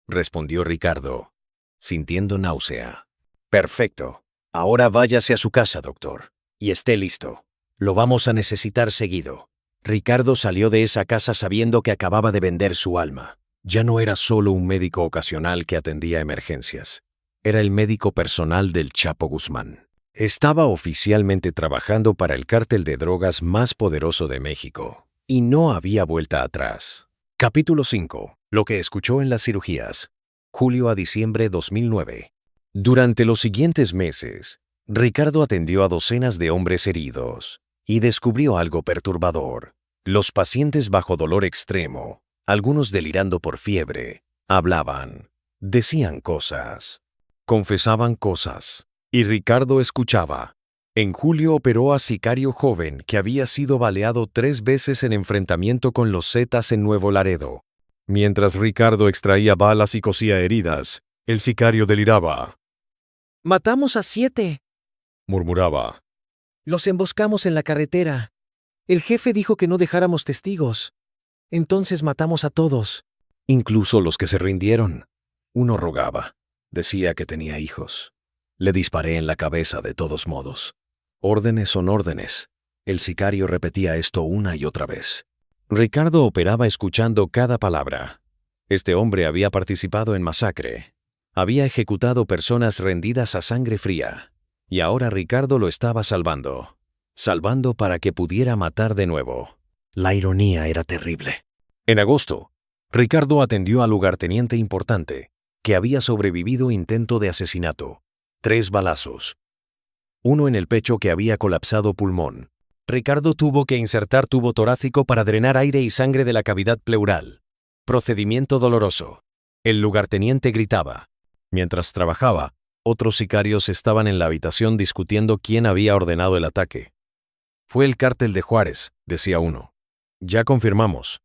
[SPEAKER 1] respondió Ricardo, sintiendo náusea. Perfecto. Ahora váyase a su casa, doctor, y esté listo. Lo vamos a necesitar seguido. Ricardo salió de esa casa sabiendo que acababa de vender su alma. Ya no era solo un médico ocasional que atendía emergencias. Era el médico personal del Chapo Guzmán. Estaba oficialmente trabajando para el cártel de drogas más poderoso de México. Y no había vuelta atrás. Capítulo 5. Lo que escuchó en las cirugías. Julio a diciembre 2009. Durante los siguientes meses, Ricardo atendió a docenas de hombres heridos y descubrió algo perturbador. Los pacientes bajo dolor extremo, algunos delirando por fiebre, hablaban, decían cosas, confesaban cosas, y Ricardo escuchaba. En julio operó a sicario joven que había sido baleado 3 veces en enfrentamiento con los Zetas en Nuevo Laredo. Mientras Ricardo extraía balas y cosía heridas, el sicario deliraba.
[SPEAKER 2] «Matamos a 7.
[SPEAKER 1] Murmuraba.
[SPEAKER 2] Los emboscamos en la carretera. El jefe dijo que no dejáramos testigos. Entonces matamos a todos».
[SPEAKER 1] Incluso los que se rindieron. Uno rogaba. Decía que tenía hijos. Le disparé en la cabeza de todos modos. Órdenes son órdenes. El sicario repetía esto una y otra vez. Ricardo operaba escuchando cada palabra. Este hombre había participado en masacre. Había ejecutado personas rendidas a sangre fría. Y ahora Ricardo lo estaba salvando. Salvando para que pudiera matar de nuevo. La ironía era terrible. En agosto, Ricardo atendió al lugarteniente importante, que había sobrevivido intento de asesinato. 3 balazos. Uno en el pecho que había colapsado pulmón. Ricardo tuvo que insertar tubo torácico para drenar aire y sangre de la cavidad pleural. Procedimiento doloroso. El lugarteniente gritaba. Mientras trabajaba, otros sicarios estaban en la habitación discutiendo quién había ordenado el ataque. Fue el cártel de Juárez, decía uno. Ya confirmamos.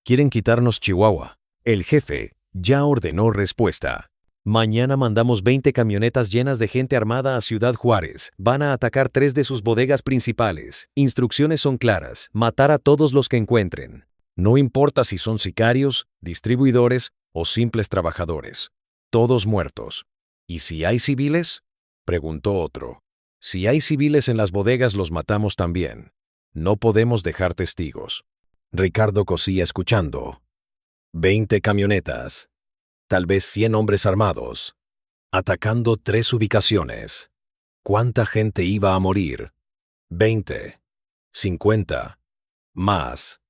[SPEAKER 1] Quieren quitarnos Chihuahua. El jefe ya ordenó respuesta. Mañana mandamos 20 camionetas llenas de gente armada a Ciudad Juárez. Van a atacar 3 de sus bodegas principales. Instrucciones son claras. Matar a todos los que encuentren. No importa si son sicarios, distribuidores o simples trabajadores. Todos muertos. ¿Y si hay civiles? Preguntó otro. Si hay civiles en las bodegas los matamos también. No podemos dejar testigos. Ricardo cosía escuchando. 20 camionetas. Tal vez 100 hombres armados. Atacando 3 ubicaciones. ¿Cuánta gente iba a morir? 20. 50. Más.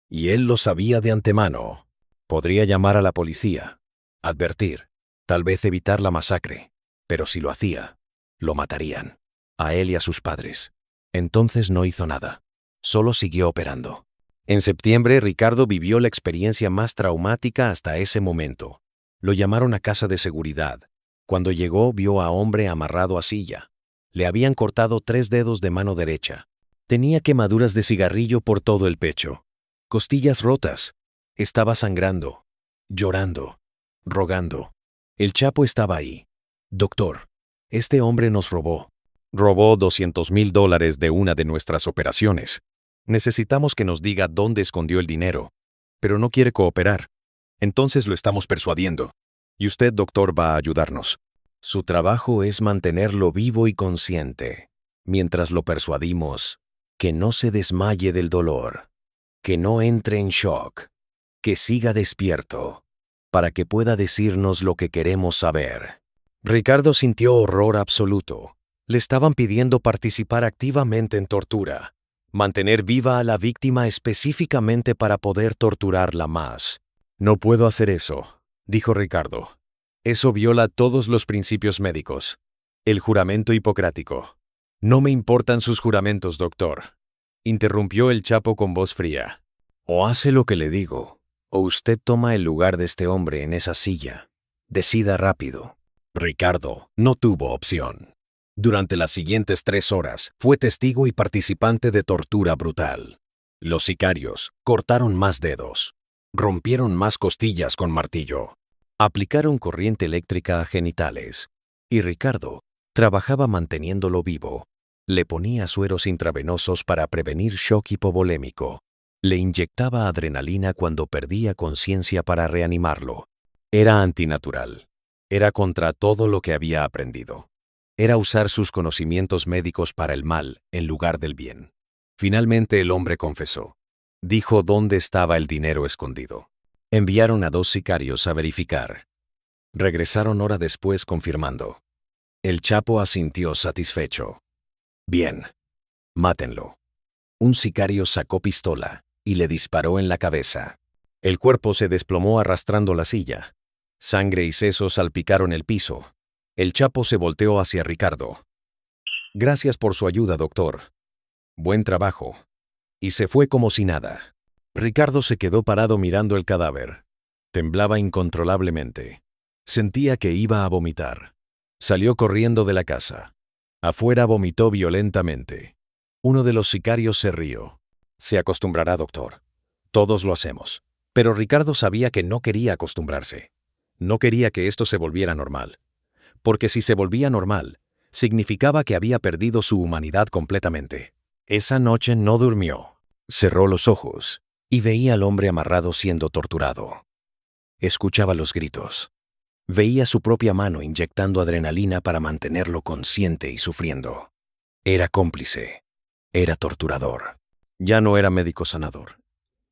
[SPEAKER 1] Y él lo sabía de antemano. Podría llamar a la policía, advertir, tal vez evitar la masacre, pero si lo hacía, lo matarían, a él y a sus padres. Entonces no hizo nada, solo siguió operando. En septiembre, Ricardo vivió la experiencia más traumática hasta ese momento. Lo llamaron a casa de seguridad. Cuando llegó, vio a hombre amarrado a silla. Le habían cortado 3 dedos de mano derecha. Tenía quemaduras de cigarrillo por todo el pecho. Costillas rotas. Estaba sangrando, llorando, rogando. El Chapo estaba ahí. Doctor, este hombre nos robó. Robó $200,000 de una de nuestras operaciones. Necesitamos que nos diga dónde escondió el dinero, pero no quiere cooperar. Entonces lo estamos persuadiendo. Y usted, doctor, va a ayudarnos. Su trabajo es mantenerlo vivo y consciente, mientras lo persuadimos que no se desmaye del dolor, que no entre en shock, que siga despierto, para que pueda decirnos lo que queremos saber. Ricardo sintió horror absoluto. Le estaban pidiendo participar activamente en tortura, mantener viva a la víctima específicamente para poder torturarla más. No puedo hacer eso, dijo Ricardo. Eso viola todos los principios médicos. El juramento hipocrático. No me importan sus juramentos, doctor, interrumpió el Chapo con voz fría. O hace lo que le digo, o usted toma el lugar de este hombre en esa silla. Decida rápido. Ricardo no tuvo opción. Durante las siguientes 3 horas, fue testigo y participante de tortura brutal. Los sicarios cortaron más dedos, rompieron más costillas con martillo, aplicaron corriente eléctrica a genitales, y Ricardo trabajaba manteniéndolo vivo. Le ponía sueros intravenosos para prevenir shock hipovolémico. Le inyectaba adrenalina cuando perdía conciencia para reanimarlo. Era antinatural. Era contra todo lo que había aprendido. Era usar sus conocimientos médicos para el mal en lugar del bien. Finalmente el hombre confesó. Dijo dónde estaba el dinero escondido. Enviaron a 2 sicarios a verificar. Regresaron hora después confirmando. El Chapo asintió satisfecho. Bien, mátenlo. Un sicario sacó pistola y le disparó en la cabeza. El cuerpo se desplomó arrastrando la silla. Sangre y sesos salpicaron el piso. El Chapo se volteó hacia Ricardo. Gracias por su ayuda, doctor. Buen trabajo. Y se fue como si nada. Ricardo se quedó parado mirando el cadáver. Temblaba incontrolablemente. Sentía que iba a vomitar. Salió corriendo de la casa. Afuera vomitó violentamente. Uno de los sicarios se rió. Se acostumbrará, doctor. Todos lo hacemos. Pero Ricardo sabía que no quería acostumbrarse. No quería que esto se volviera normal. Porque si se volvía normal, significaba que había perdido su humanidad completamente. Esa noche no durmió. Cerró los ojos y veía al hombre amarrado siendo torturado. Escuchaba los gritos. Veía su propia mano inyectando adrenalina para mantenerlo consciente y sufriendo. Era cómplice. Era torturador. Ya no era médico sanador.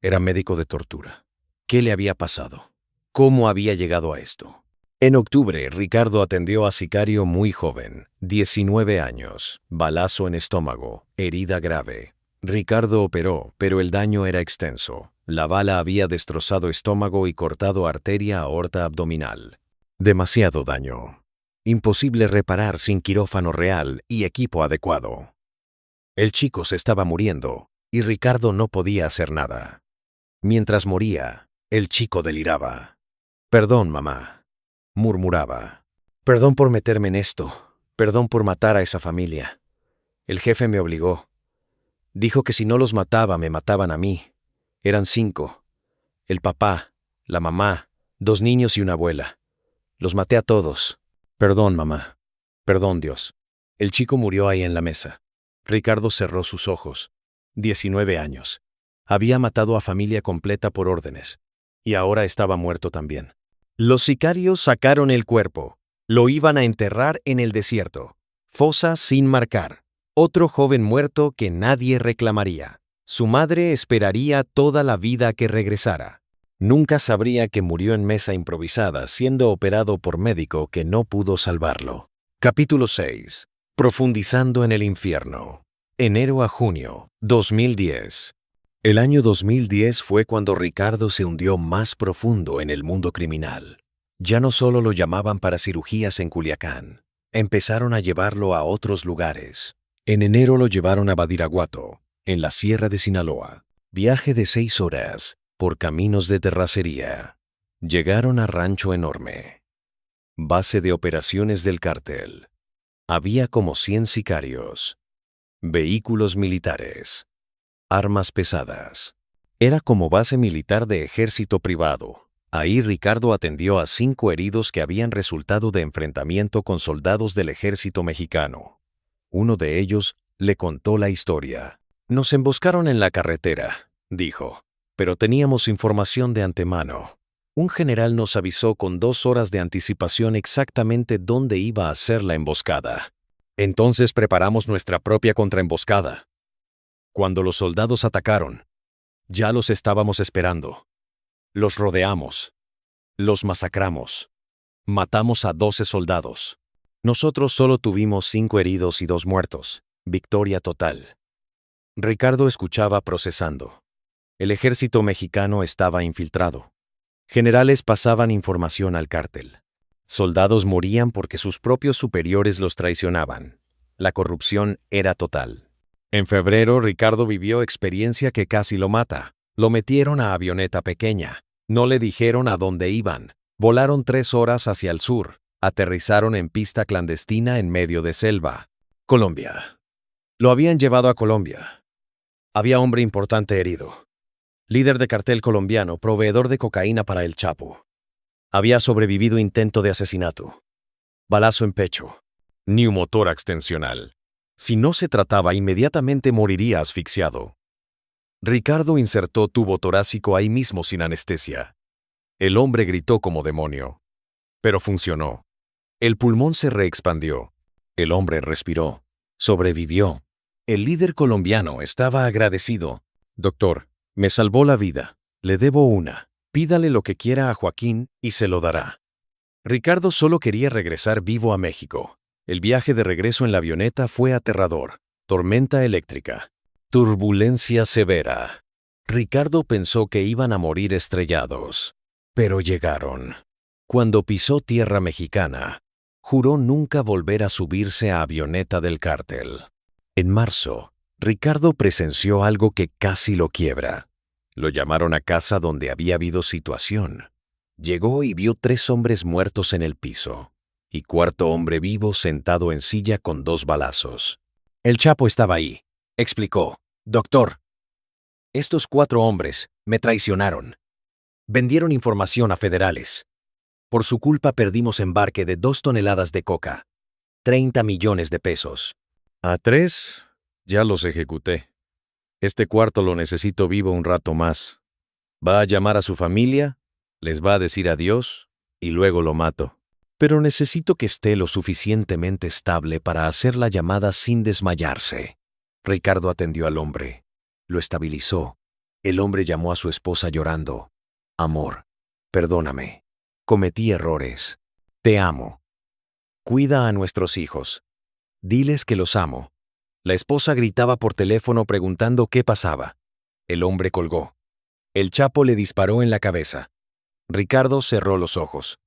[SPEAKER 1] Era médico de tortura. ¿Qué le había pasado? ¿Cómo había llegado a esto? En octubre, Ricardo atendió a sicario muy joven, 19 años, balazo en estómago, herida grave. Ricardo operó, pero el daño era extenso. La bala había destrozado estómago y cortado arteria aorta abdominal. Demasiado daño. Imposible reparar sin quirófano real y equipo adecuado. El chico se estaba muriendo y Ricardo no podía hacer nada. Mientras moría, el chico deliraba. «Perdón, mamá», murmuraba. «Perdón por meterme en esto. Perdón por matar a esa familia. El jefe me obligó. Dijo que si no los mataba, me mataban a mí. Eran 5. El papá, la mamá, 2 niños y una abuela. Los maté a todos. Perdón, mamá. Perdón, Dios». El chico murió ahí en la mesa. Ricardo cerró sus ojos. 19 años. Había matado a familia completa por órdenes. Y ahora estaba muerto también. Los sicarios sacaron el cuerpo. Lo iban a enterrar en el desierto. Fosa sin marcar. Otro joven muerto que nadie reclamaría. Su madre esperaría toda la vida que regresara. Nunca sabría que murió en mesa improvisada siendo operado por médico que no pudo salvarlo. Capítulo 6. Profundizando en el infierno. Enero a junio, 2010. El año 2010 fue cuando Ricardo se hundió más profundo en el mundo criminal. Ya no solo lo llamaban para cirugías en Culiacán, empezaron a llevarlo a otros lugares. En enero lo llevaron a Badiraguato, en la Sierra de Sinaloa. Viaje de 6 horas, por caminos de terracería. Llegaron a Rancho Enorme, base de operaciones del cártel. Había como 100 sicarios, vehículos militares, armas pesadas. Era como base militar de ejército privado. Ahí Ricardo atendió a 5 heridos que habían resultado de enfrentamiento con soldados del ejército mexicano. Uno de ellos le contó la historia. Nos emboscaron en la carretera, dijo, pero teníamos información de antemano. Un general nos avisó con 2 horas de anticipación exactamente dónde iba a ser la emboscada. Entonces preparamos nuestra propia contraemboscada. Cuando los soldados atacaron, ya los estábamos esperando. Los rodeamos. Los masacramos. Matamos a 12 soldados. Nosotros solo tuvimos 5 heridos y 2 muertos. Victoria total. Ricardo escuchaba procesando. El ejército mexicano estaba infiltrado. Generales pasaban información al cártel. Soldados morían porque sus propios superiores los traicionaban. La corrupción era total. En febrero, Ricardo vivió experiencia que casi lo mata. Lo metieron a avioneta pequeña. No le dijeron a dónde iban. Volaron 3 horas hacia el sur. Aterrizaron en pista clandestina en medio de selva. Colombia. Lo habían llevado a Colombia. Había hombre importante herido. Líder de cartel colombiano, proveedor de cocaína para el Chapo. Había sobrevivido intento de asesinato. Balazo en pecho. Neumotórax tensional. Si no se trataba, inmediatamente moriría asfixiado. Ricardo insertó tubo torácico ahí mismo sin anestesia. El hombre gritó como demonio. Pero funcionó. El pulmón se reexpandió. El hombre respiró. Sobrevivió. El líder colombiano estaba agradecido. Doctor, me salvó la vida. Le debo una. Pídale lo que quiera a Joaquín y se lo dará. Ricardo solo quería regresar vivo a México. El viaje de regreso en la avioneta fue aterrador. Tormenta eléctrica. Turbulencia severa. Ricardo pensó que iban a morir estrellados. Pero llegaron. Cuando pisó tierra mexicana, juró nunca volver a subirse a avioneta del cártel. En marzo, Ricardo presenció algo que casi lo quiebra. Lo llamaron a casa donde había habido situación. Llegó y vio 3 hombres muertos en el piso, y 4.º hombre vivo sentado en silla con 2 balazos. El Chapo estaba ahí, explicó. Doctor, estos 4 hombres me traicionaron. Vendieron información a federales. Por su culpa perdimos embarque de 2 toneladas de coca. 30 millones de pesos. A 3 ya los ejecuté. Este 4.º lo necesito vivo un rato más. Va a llamar a su familia, les va a decir adiós y luego lo mato. Pero necesito que esté lo suficientemente estable para hacer la llamada sin desmayarse. Ricardo atendió al hombre. Lo estabilizó. El hombre llamó a su esposa llorando. Amor, perdóname. Cometí errores. Te amo. Cuida a nuestros hijos. Diles que los amo. La esposa gritaba por teléfono preguntando qué pasaba. El hombre colgó. El Chapo le disparó en la cabeza. Ricardo cerró los ojos.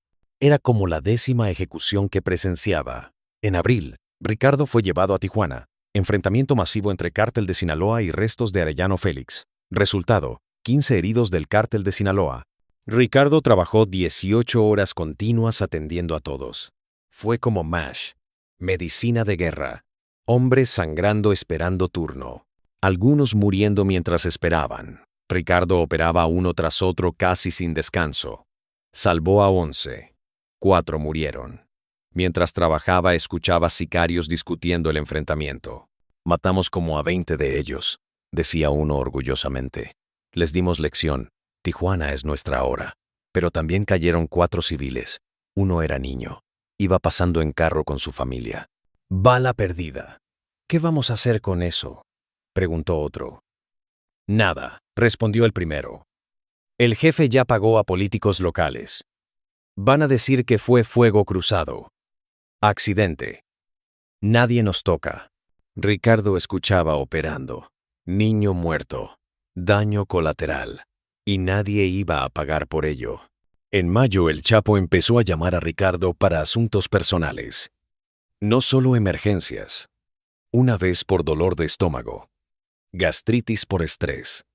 [SPEAKER 1] Era como la 10ª ejecución que presenciaba. En abril, Ricardo fue llevado a Tijuana. Enfrentamiento masivo entre cártel de Sinaloa y restos de Arellano Félix. Resultado, 15 heridos del cártel de Sinaloa. Ricardo trabajó 18 horas continuas atendiendo a todos. Fue como MASH. Medicina de guerra. Hombres sangrando esperando turno. Algunos muriendo mientras esperaban. Ricardo operaba uno tras otro casi sin descanso. Salvó a 11. 4 murieron. Mientras trabajaba escuchaba sicarios discutiendo el enfrentamiento. Matamos como a 20 de ellos, decía uno orgullosamente. Les dimos lección. Tijuana es nuestra hora. Pero también cayeron 4 civiles. Uno era niño. Iba pasando en carro con su familia. Bala perdida. ¿Qué vamos a hacer con eso?, preguntó otro. Nada, respondió el primero. El jefe ya pagó a políticos locales. Van a decir que fue fuego cruzado. Accidente. Nadie nos toca. Ricardo escuchaba operando. Niño muerto. Daño colateral. Y nadie iba a pagar por ello. En mayo el Chapo empezó a llamar a Ricardo para asuntos personales. No solo emergencias. Una vez por dolor de estómago. Gastritis por estrés.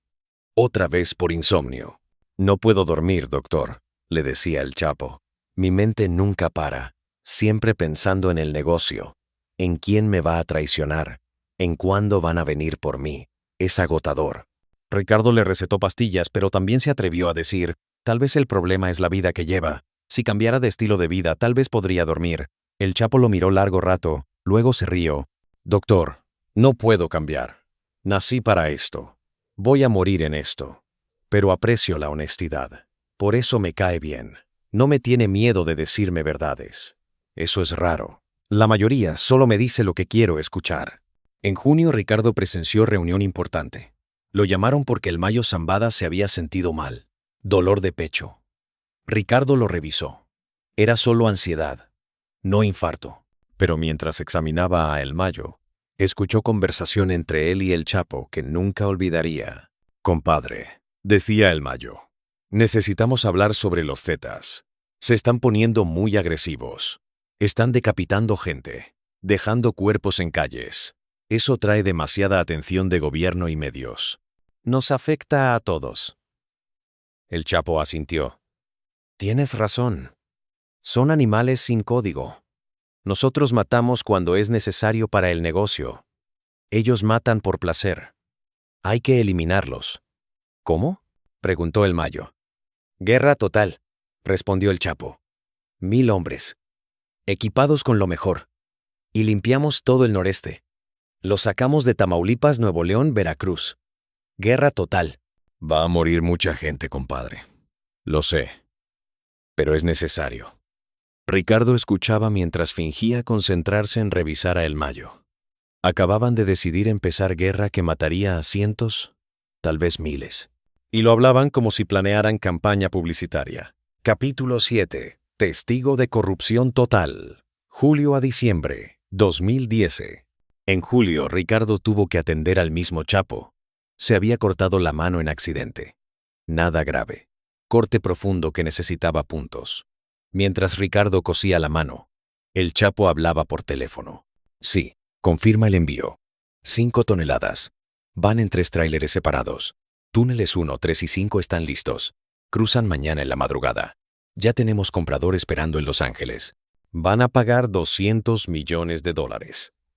[SPEAKER 1] Otra vez por insomnio. No puedo dormir, doctor, le decía el Chapo. Mi mente nunca para, siempre pensando en el negocio, en quién me va a traicionar, en cuándo van a venir por mí. Es agotador. Ricardo le recetó pastillas, pero también se atrevió a decir, tal vez el problema es la vida que lleva. Si cambiara de estilo de vida, tal vez podría dormir. El Chapo lo miró largo rato, luego se rió. Doctor, no puedo cambiar. Nací para esto. Voy a morir en esto. Pero aprecio la honestidad. Por eso me cae bien. No me tiene miedo de decirme verdades. Eso es raro. La mayoría solo me dice lo que quiero escuchar. En junio Ricardo presenció reunión importante. Lo llamaron porque el Mayo Zambada se había sentido mal. Dolor de pecho. Ricardo lo revisó. Era solo ansiedad, no infarto. Pero mientras examinaba a El Mayo, escuchó conversación entre él y el Chapo que nunca olvidaría. Compadre, decía El Mayo, necesitamos hablar sobre los Zetas. Se están poniendo muy agresivos. Están decapitando gente, dejando cuerpos en calles. Eso trae demasiada atención de gobierno y medios. Nos afecta a todos. El Chapo asintió. Tienes razón. Son animales sin código. Nosotros matamos cuando es necesario para el negocio. Ellos matan por placer. Hay que eliminarlos. ¿Cómo?, preguntó el Mayo. Guerra total, respondió el Chapo. 1000 hombres, equipados con lo mejor. Y limpiamos todo el noreste. Los sacamos de Tamaulipas, Nuevo León, Veracruz. Guerra total. Va a morir mucha gente, compadre. Lo sé. Pero es necesario. Ricardo escuchaba mientras fingía concentrarse en revisar a El Mayo. Acababan de decidir empezar guerra que mataría a cientos, tal vez miles. Y lo hablaban como si planearan campaña publicitaria. Capítulo 7. Testigo de corrupción total. Julio a diciembre, 2010. En julio, Ricardo tuvo que atender al mismo Chapo. Se había cortado la mano en accidente. Nada grave. Corte profundo que necesitaba puntos. Mientras Ricardo cosía la mano, el Chapo hablaba por teléfono. Sí, confirma el envío. 5 toneladas. Van en 3 tráileres separados. Túneles 1, 3 y 5 están listos. Cruzan mañana en la madrugada. Ya tenemos comprador esperando en Los Ángeles. Van a pagar $200 millones.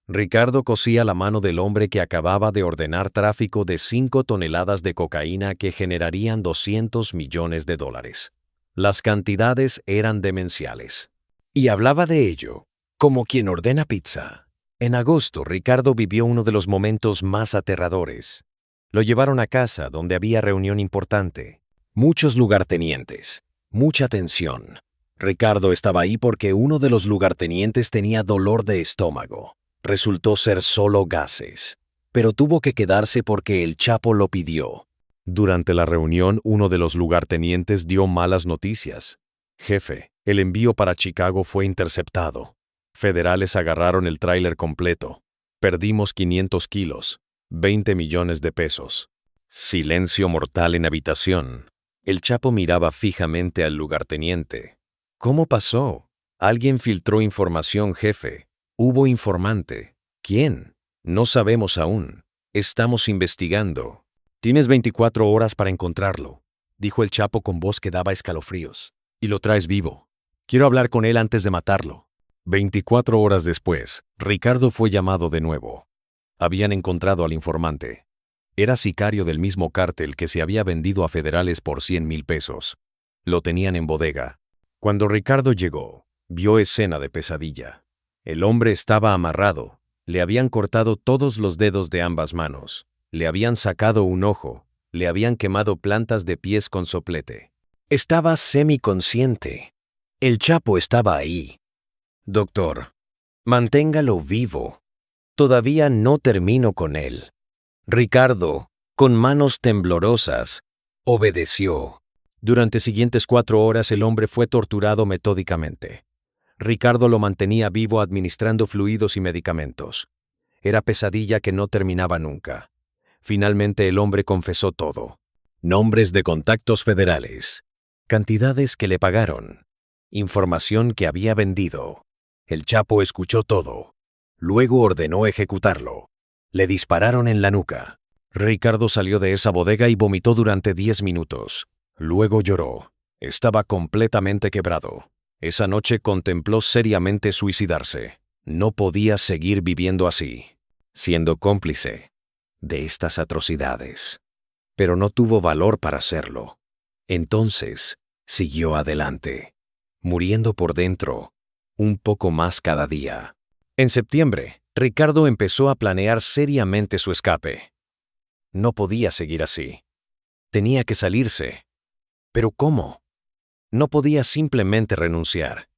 [SPEAKER 1] Ricardo cosía la mano del hombre que acababa de ordenar tráfico de 5 toneladas de cocaína que generarían $200 millones. Las cantidades eran demenciales. Y hablaba de ello, como quien ordena pizza. En agosto, Ricardo vivió uno de los momentos más aterradores. Lo llevaron a casa, donde había reunión importante. Muchos lugartenientes. Mucha tensión. Ricardo estaba ahí porque uno de los lugartenientes tenía dolor de estómago. Resultó ser solo gases. Pero tuvo que quedarse porque el Chapo lo pidió. Durante la reunión, uno de los lugartenientes dio malas noticias. Jefe, el envío para Chicago fue interceptado. Federales agarraron el tráiler completo. Perdimos 500 kilos, 20 millones de pesos. Silencio mortal en habitación. El Chapo miraba fijamente al lugarteniente. ¿Cómo pasó? Alguien filtró información, jefe. Hubo informante. ¿Quién? No sabemos aún. Estamos investigando. Tienes 24 horas para encontrarlo, dijo el Chapo con voz que daba escalofríos. Y lo traes vivo. Quiero hablar con él antes de matarlo. 24 horas después, Ricardo fue llamado de nuevo. Habían encontrado al informante. Era sicario del mismo cártel que se había vendido a federales por 100,000 pesos. Lo tenían en bodega. Cuando Ricardo llegó, vio escena de pesadilla. El hombre estaba amarrado. Le habían cortado todos los dedos de ambas manos. Le habían sacado un ojo, le habían quemado plantas de pies con soplete. Estaba semiconsciente. El Chapo estaba ahí. Doctor, manténgalo vivo. Todavía no termino con él. Ricardo, con manos temblorosas, obedeció. Durante siguientes 4 horas el hombre fue torturado metódicamente. Ricardo lo mantenía vivo administrando fluidos y medicamentos. Era pesadilla que no terminaba nunca. Finalmente el hombre confesó todo. Nombres de contactos federales, cantidades que le pagaron, información que había vendido. El Chapo escuchó todo. Luego ordenó ejecutarlo. Le dispararon en la nuca. Ricardo salió de esa bodega y vomitó durante 10 minutos. Luego lloró. Estaba completamente quebrado. Esa noche contempló seriamente suicidarse. No podía seguir viviendo así, siendo cómplice de estas atrocidades. Pero no tuvo valor para hacerlo. Entonces, siguió adelante, muriendo por dentro, un poco más cada día. En septiembre, Ricardo empezó a planear seriamente su escape. No podía seguir así. Tenía que salirse. ¿Pero cómo? No podía simplemente renunciar.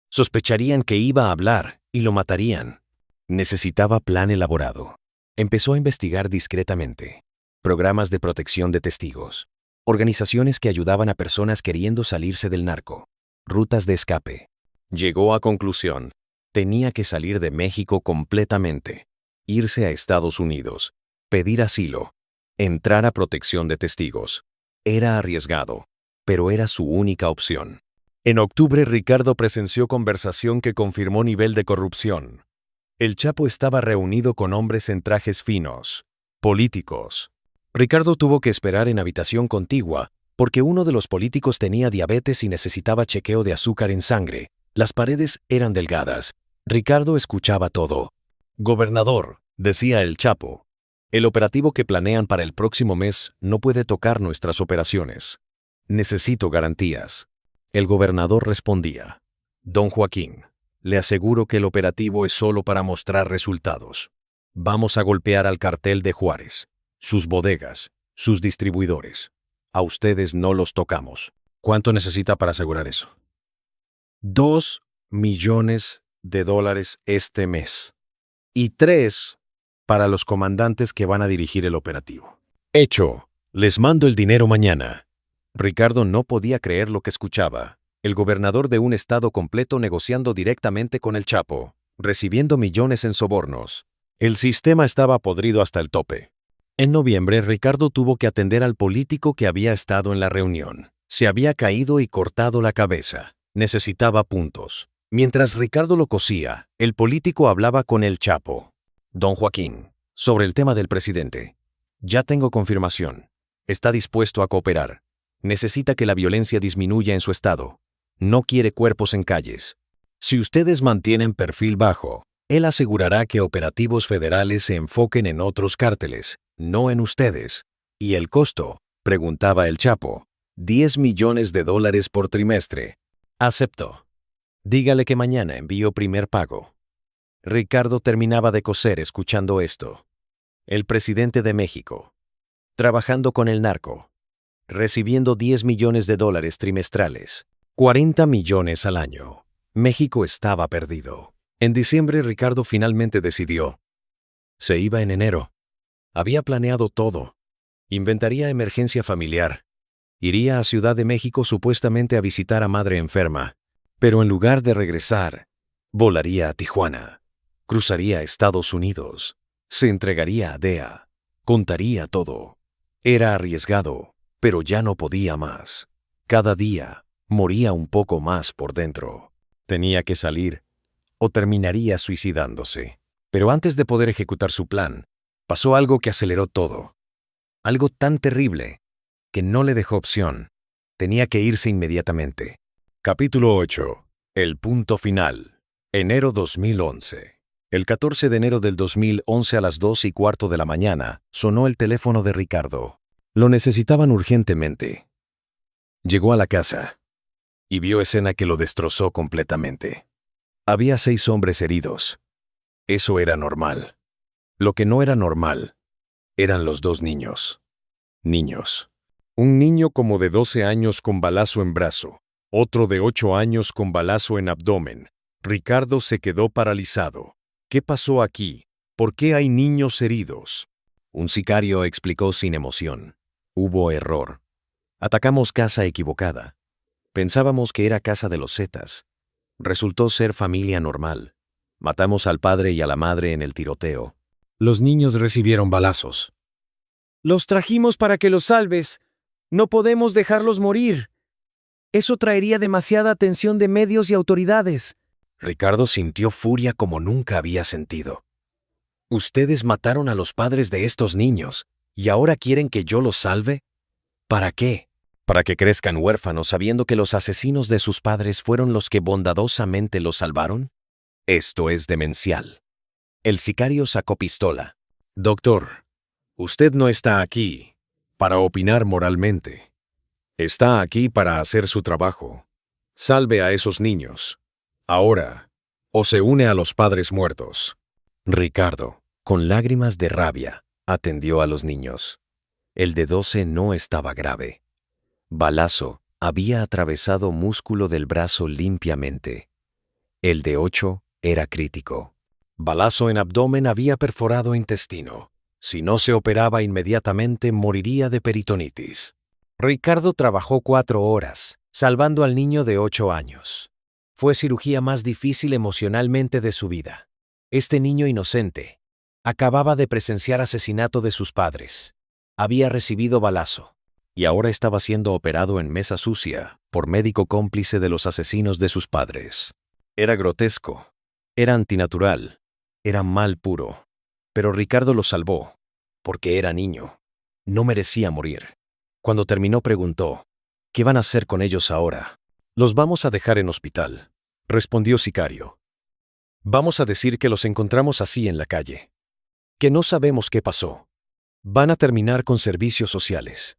[SPEAKER 1] Sospecharían que iba a hablar y lo matarían. Necesitaba plan elaborado. Empezó a investigar discretamente. Programas de protección de testigos. Organizaciones que ayudaban a personas queriendo salirse del narco. Rutas de escape. Llegó a conclusión. Tenía que salir de México completamente. Irse a Estados Unidos. Pedir asilo. Entrar a protección de testigos. Era arriesgado, pero era su única opción. En octubre, Ricardo presenció conversación que confirmó nivel de corrupción. El Chapo estaba reunido con hombres en trajes finos, políticos. Ricardo tuvo que esperar en habitación contigua porque uno de los políticos tenía diabetes y necesitaba chequeo de azúcar en sangre. Las paredes eran delgadas. Ricardo escuchaba todo. «Gobernador», decía el Chapo, «el operativo que planean para el próximo mes no puede tocar nuestras operaciones. Necesito garantías». El gobernador respondía, «Don Joaquín, le aseguro que el operativo es solo para mostrar resultados. Vamos a golpear al cartel de Juárez, sus bodegas, sus distribuidores. A ustedes no los tocamos». «¿Cuánto necesita para asegurar eso?» $2 millones este mes. Y 3 para los comandantes que van a dirigir el operativo. «Hecho. Les mando el dinero mañana». Ricardo no podía creer lo que escuchaba. El gobernador de un estado completo negociando directamente con el Chapo, recibiendo millones en sobornos. El sistema estaba podrido hasta el tope. En noviembre, Ricardo tuvo que atender al político que había estado en la reunión. Se había caído y cortado la cabeza. Necesitaba puntos. Mientras Ricardo lo cosía, el político hablaba con el Chapo. «Don Joaquín, sobre el tema del presidente. Ya tengo confirmación. Está dispuesto a cooperar. Necesita que la violencia disminuya en su estado. No quiere cuerpos en calles. Si ustedes mantienen perfil bajo, él asegurará que operativos federales se enfoquen en otros cárteles, no en ustedes». «¿Y el costo?», preguntaba el Chapo. $10 millones por trimestre. «Acepto. Dígale que mañana envío primer pago». Ricardo terminaba de coser escuchando esto. El presidente de México, trabajando con el narco, recibiendo $10 millones trimestrales, 40 millones al año. México estaba perdido. En diciembre, Ricardo finalmente decidió. Se iba en enero. Había planeado todo. Inventaría emergencia familiar. Iría a Ciudad de México supuestamente a visitar a madre enferma. Pero en lugar de regresar, volaría a Tijuana. Cruzaría a Estados Unidos. Se entregaría a DEA. Contaría todo. Era arriesgado, pero ya no podía más. Cada día moría un poco más por dentro. Tenía que salir o terminaría suicidándose. Pero antes de poder ejecutar su plan, pasó algo que aceleró todo. Algo tan terrible que no le dejó opción. Tenía que irse inmediatamente. Capítulo 8. El punto final. Enero 2011. El 14 de enero del 2011 a las 2:15 de la mañana, sonó el teléfono de Ricardo. Lo necesitaban urgentemente. Llegó a la casa y vio escena que lo destrozó completamente. Había 6 hombres heridos. Eso era normal. Lo que no era normal eran los 2 niños. Niños. Un niño como de 12 años con balazo en brazo. Otro de 8 años con balazo en abdomen. Ricardo se quedó paralizado. ¿Qué pasó aquí? ¿Por qué hay niños heridos? Un sicario explicó sin emoción. Hubo error. Atacamos casa equivocada. Pensábamos que era casa de los Zetas. Resultó ser familia normal. Matamos al padre y a la madre en el tiroteo. Los niños recibieron balazos.
[SPEAKER 2] Los trajimos para que los salves. No podemos dejarlos morir. Eso traería demasiada atención de medios y autoridades.
[SPEAKER 1] Ricardo sintió furia como nunca había sentido. Ustedes mataron a los padres de estos niños, ¿y ahora quieren que yo los salve? ¿Para qué? ¿Para que crezcan huérfanos sabiendo que los asesinos de sus padres fueron los que bondadosamente los salvaron? Esto es demencial. El sicario sacó pistola. Doctor, usted no está aquí para opinar moralmente. Está aquí para hacer su trabajo. Salve a esos niños. Ahora, o se une a los padres muertos. Ricardo, con lágrimas de rabia, atendió a los niños. El de 12 no estaba grave. Balazo había atravesado músculo del brazo limpiamente. El de 8 era crítico. Balazo en abdomen había perforado intestino. Si no se operaba inmediatamente, moriría de peritonitis. Ricardo trabajó 4 horas, salvando al niño de 8 años. Fue cirugía más difícil emocionalmente de su vida. Este niño inocente acababa de presenciar asesinato de sus padres. Había recibido balazo y ahora estaba siendo operado en mesa sucia por médico cómplice de los asesinos de sus padres. Era grotesco, era antinatural, era mal puro. Pero Ricardo lo salvó, porque era niño. No merecía morir. Cuando terminó preguntó, ¿qué van a hacer con ellos ahora? Los vamos a dejar en hospital, respondió sicario. Vamos a decir que los encontramos así en la calle. Que no sabemos qué pasó. Van a terminar con servicios sociales.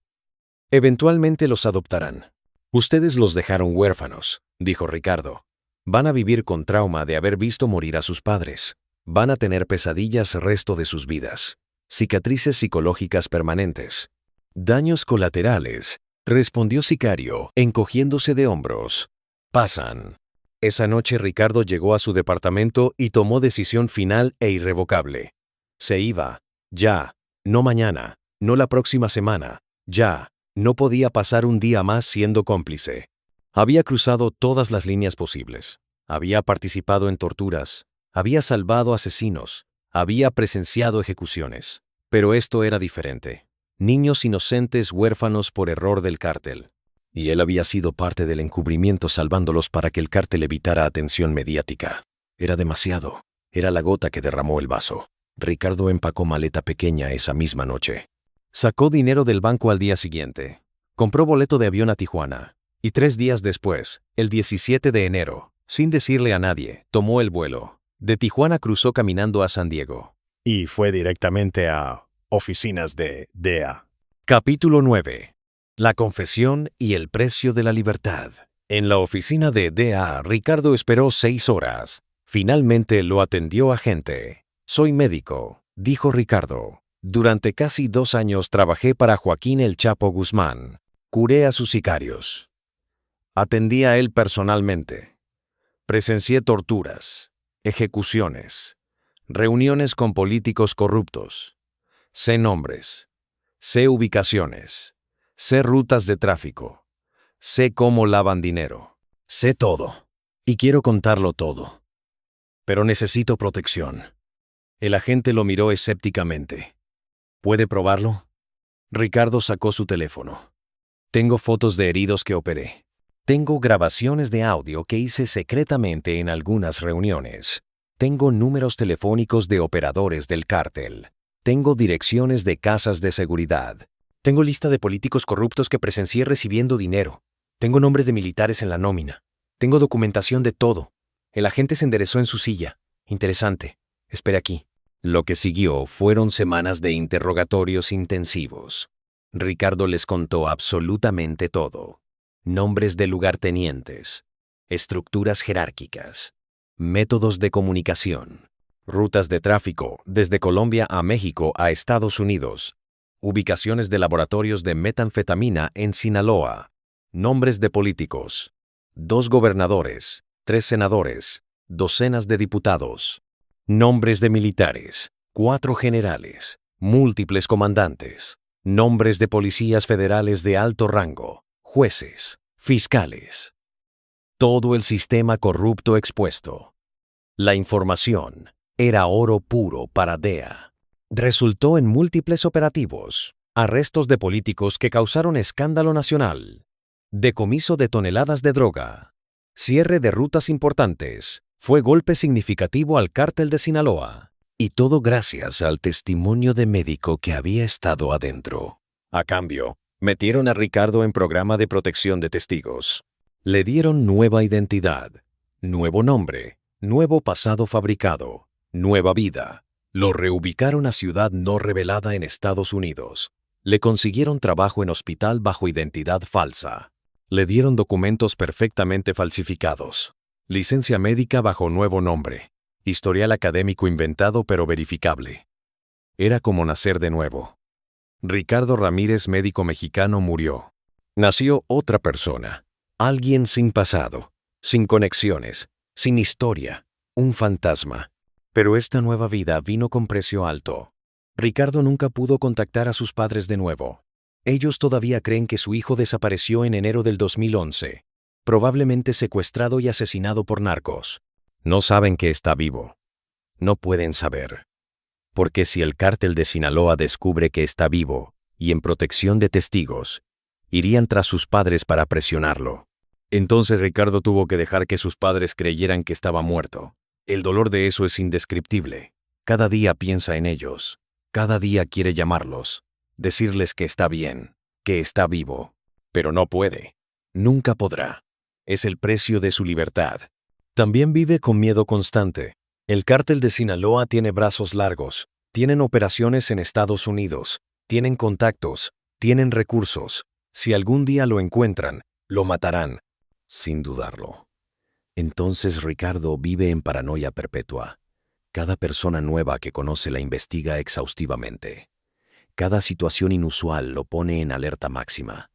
[SPEAKER 1] Eventualmente los adoptarán. Ustedes los dejaron huérfanos, dijo Ricardo. Van a vivir con trauma de haber visto morir a sus padres. Van a tener pesadillas resto de sus vidas. Cicatrices psicológicas permanentes. Daños colaterales, respondió sicario, encogiéndose de hombros. Pasan. Esa noche Ricardo llegó a su departamento y tomó decisión final e irrevocable. Se iba. Ya. No mañana. No la próxima semana. Ya. No podía pasar un día más siendo cómplice. Había cruzado todas las líneas posibles. Había participado en torturas. Había salvado asesinos. Había presenciado ejecuciones. Pero esto era diferente. Niños inocentes huérfanos por error del cártel. Y él había sido parte del encubrimiento salvándolos para que el cártel evitara atención mediática. Era demasiado. Era la gota que derramó el vaso. Ricardo empacó maleta pequeña esa misma noche. Sacó dinero del banco al día siguiente. Compró boleto de avión a Tijuana. Y 3 días después, el 17 de enero, sin decirle a nadie, tomó el vuelo. De Tijuana cruzó caminando a San Diego. Y fue directamente a oficinas de DEA. Capítulo 9. La confesión y el precio de la libertad. En la oficina de DEA, Ricardo esperó 6 horas. Finalmente lo atendió agente. Soy médico, dijo Ricardo. Durante casi 2 años trabajé para Joaquín El Chapo Guzmán. Curé a sus sicarios. Atendí a él personalmente. Presencié torturas, ejecuciones, reuniones con políticos corruptos. Sé nombres, sé ubicaciones, sé rutas de tráfico, sé cómo lavan dinero, sé todo. Y quiero contarlo todo. Pero necesito protección. El agente lo miró escépticamente. ¿Puede probarlo? Ricardo sacó su teléfono. Tengo fotos de heridos que operé. Tengo grabaciones de audio que hice secretamente en algunas reuniones. Tengo números telefónicos de operadores del cártel. Tengo direcciones de casas de seguridad. Tengo lista de políticos corruptos que presencié recibiendo dinero. Tengo nombres de militares en la nómina. Tengo documentación de todo. El agente se enderezó en su silla. Interesante. Espere aquí. Lo que siguió fueron semanas de interrogatorios intensivos. Ricardo les contó absolutamente todo. Nombres de lugartenientes, estructuras jerárquicas, métodos de comunicación, rutas de tráfico desde Colombia a México a Estados Unidos, ubicaciones de laboratorios de metanfetamina en Sinaloa, nombres de políticos, 2 gobernadores, 3 senadores, docenas de diputados, nombres de militares, 4 generales, múltiples comandantes, nombres de policías federales de alto rango, jueces, fiscales. Todo el sistema corrupto expuesto. La información era oro puro para DEA. Resultó en múltiples operativos. Arrestos de políticos que causaron escándalo nacional. Decomiso de toneladas de droga. Cierre de rutas importantes. Fue golpe significativo al cártel de Sinaloa. Y todo gracias al testimonio de médico que había estado adentro. A cambio, metieron a Ricardo en programa de protección de testigos. Le dieron nueva identidad, nuevo nombre, nuevo pasado fabricado, nueva vida. Lo reubicaron a ciudad no revelada en Estados Unidos. Le consiguieron trabajo en hospital bajo identidad falsa. Le dieron documentos perfectamente falsificados. Licencia médica bajo nuevo nombre. Historial académico inventado pero verificable. Era como nacer de nuevo. Ricardo Ramírez, médico mexicano, murió. Nació otra persona. Alguien sin pasado, sin conexiones, sin historia. Un fantasma. Pero esta nueva vida vino con precio alto. Ricardo nunca pudo contactar a sus padres de nuevo. Ellos todavía creen que su hijo desapareció en enero del 2011, probablemente secuestrado y asesinado por narcos. No saben que está vivo. No pueden saber. Porque si el cártel de Sinaloa descubre que está vivo y en protección de testigos, irían tras sus padres para presionarlo. Entonces Ricardo tuvo que dejar que sus padres creyeran que estaba muerto. El dolor de eso es indescriptible. Cada día piensa en ellos. Cada día quiere llamarlos, decirles que está bien, que está vivo. Pero no puede. Nunca podrá. Es el precio de su libertad. También vive con miedo constante. El cártel de Sinaloa tiene brazos largos, tienen operaciones en Estados Unidos, tienen contactos, tienen recursos. Si algún día lo encuentran, lo matarán, sin dudarlo. Entonces Ricardo vive en paranoia perpetua. Cada persona nueva que conoce la investiga exhaustivamente. Cada situación inusual lo pone en alerta máxima.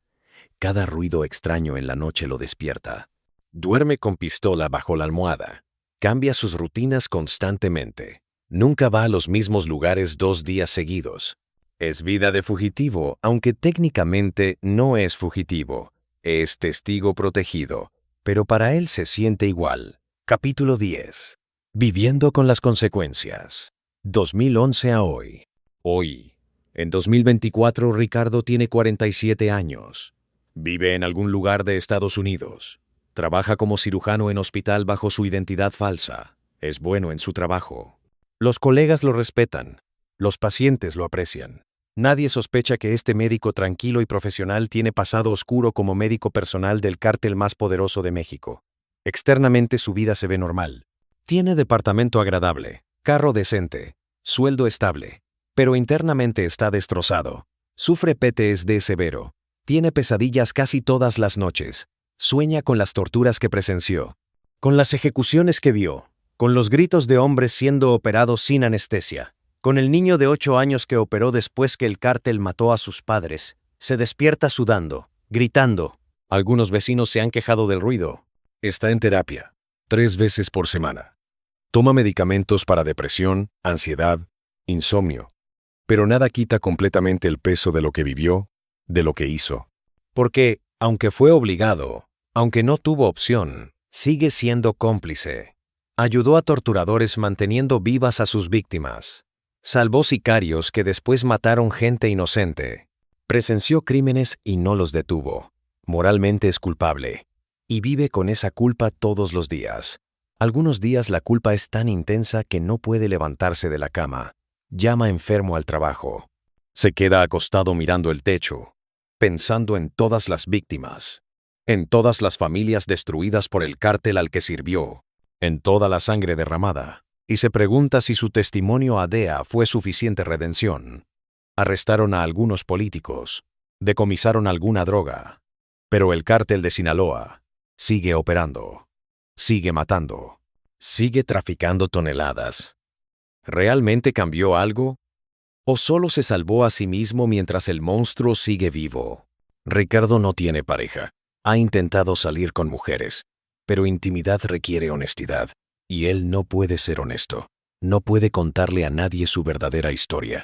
[SPEAKER 1] Cada ruido extraño en la noche lo despierta. Duerme con pistola bajo la almohada. Cambia sus rutinas constantemente. Nunca va a los mismos lugares 2 días seguidos. Es vida de fugitivo, aunque técnicamente no es fugitivo. Es testigo protegido, pero para él se siente igual. Capítulo 10. Viviendo con las consecuencias. 2011 a hoy. Hoy, en 2024, Ricardo tiene 47 años. Vive en algún lugar de Estados Unidos. Trabaja como cirujano en hospital bajo su identidad falsa. Es bueno en su trabajo. Los colegas lo respetan. Los pacientes lo aprecian. Nadie sospecha que este médico tranquilo y profesional tiene pasado oscuro como médico personal del cártel más poderoso de México. Externamente su vida se ve normal. Tiene departamento agradable, carro decente, sueldo estable. Pero internamente está destrozado. Sufre PTSD severo. Tiene pesadillas casi todas las noches. Sueña con las torturas que presenció, con las ejecuciones que vio, con los gritos de hombres siendo operados sin anestesia, con el niño de 8 años que operó después que el cártel mató a sus padres. Se despierta sudando, gritando. Algunos vecinos se han quejado del ruido. Está en terapia, 3 veces por semana. Toma medicamentos para depresión, ansiedad, insomnio. Pero nada quita completamente el peso de lo que vivió, de lo que hizo. Porque, aunque fue obligado, aunque no tuvo opción, sigue siendo cómplice. Ayudó a torturadores manteniendo vivas a sus víctimas. Salvó sicarios que después mataron gente inocente. Presenció crímenes y no los detuvo. Moralmente es culpable. Y vive con esa culpa todos los días. Algunos días la culpa es tan intensa que no puede levantarse de la cama. Llama enfermo al trabajo. Se queda acostado mirando el techo, pensando en todas las víctimas, en todas las familias destruidas por el cártel al que sirvió, en toda la sangre derramada, y se pregunta si su testimonio a DEA fue suficiente redención. Arrestaron a algunos políticos, decomisaron alguna droga, pero el cártel de Sinaloa sigue operando, sigue matando, sigue traficando toneladas. ¿Realmente cambió algo? ¿O solo se salvó a sí mismo mientras el monstruo sigue vivo? Ricardo no tiene pareja. Ha intentado salir con mujeres, pero intimidad requiere honestidad, y él no puede ser honesto. No puede contarle a nadie su verdadera historia.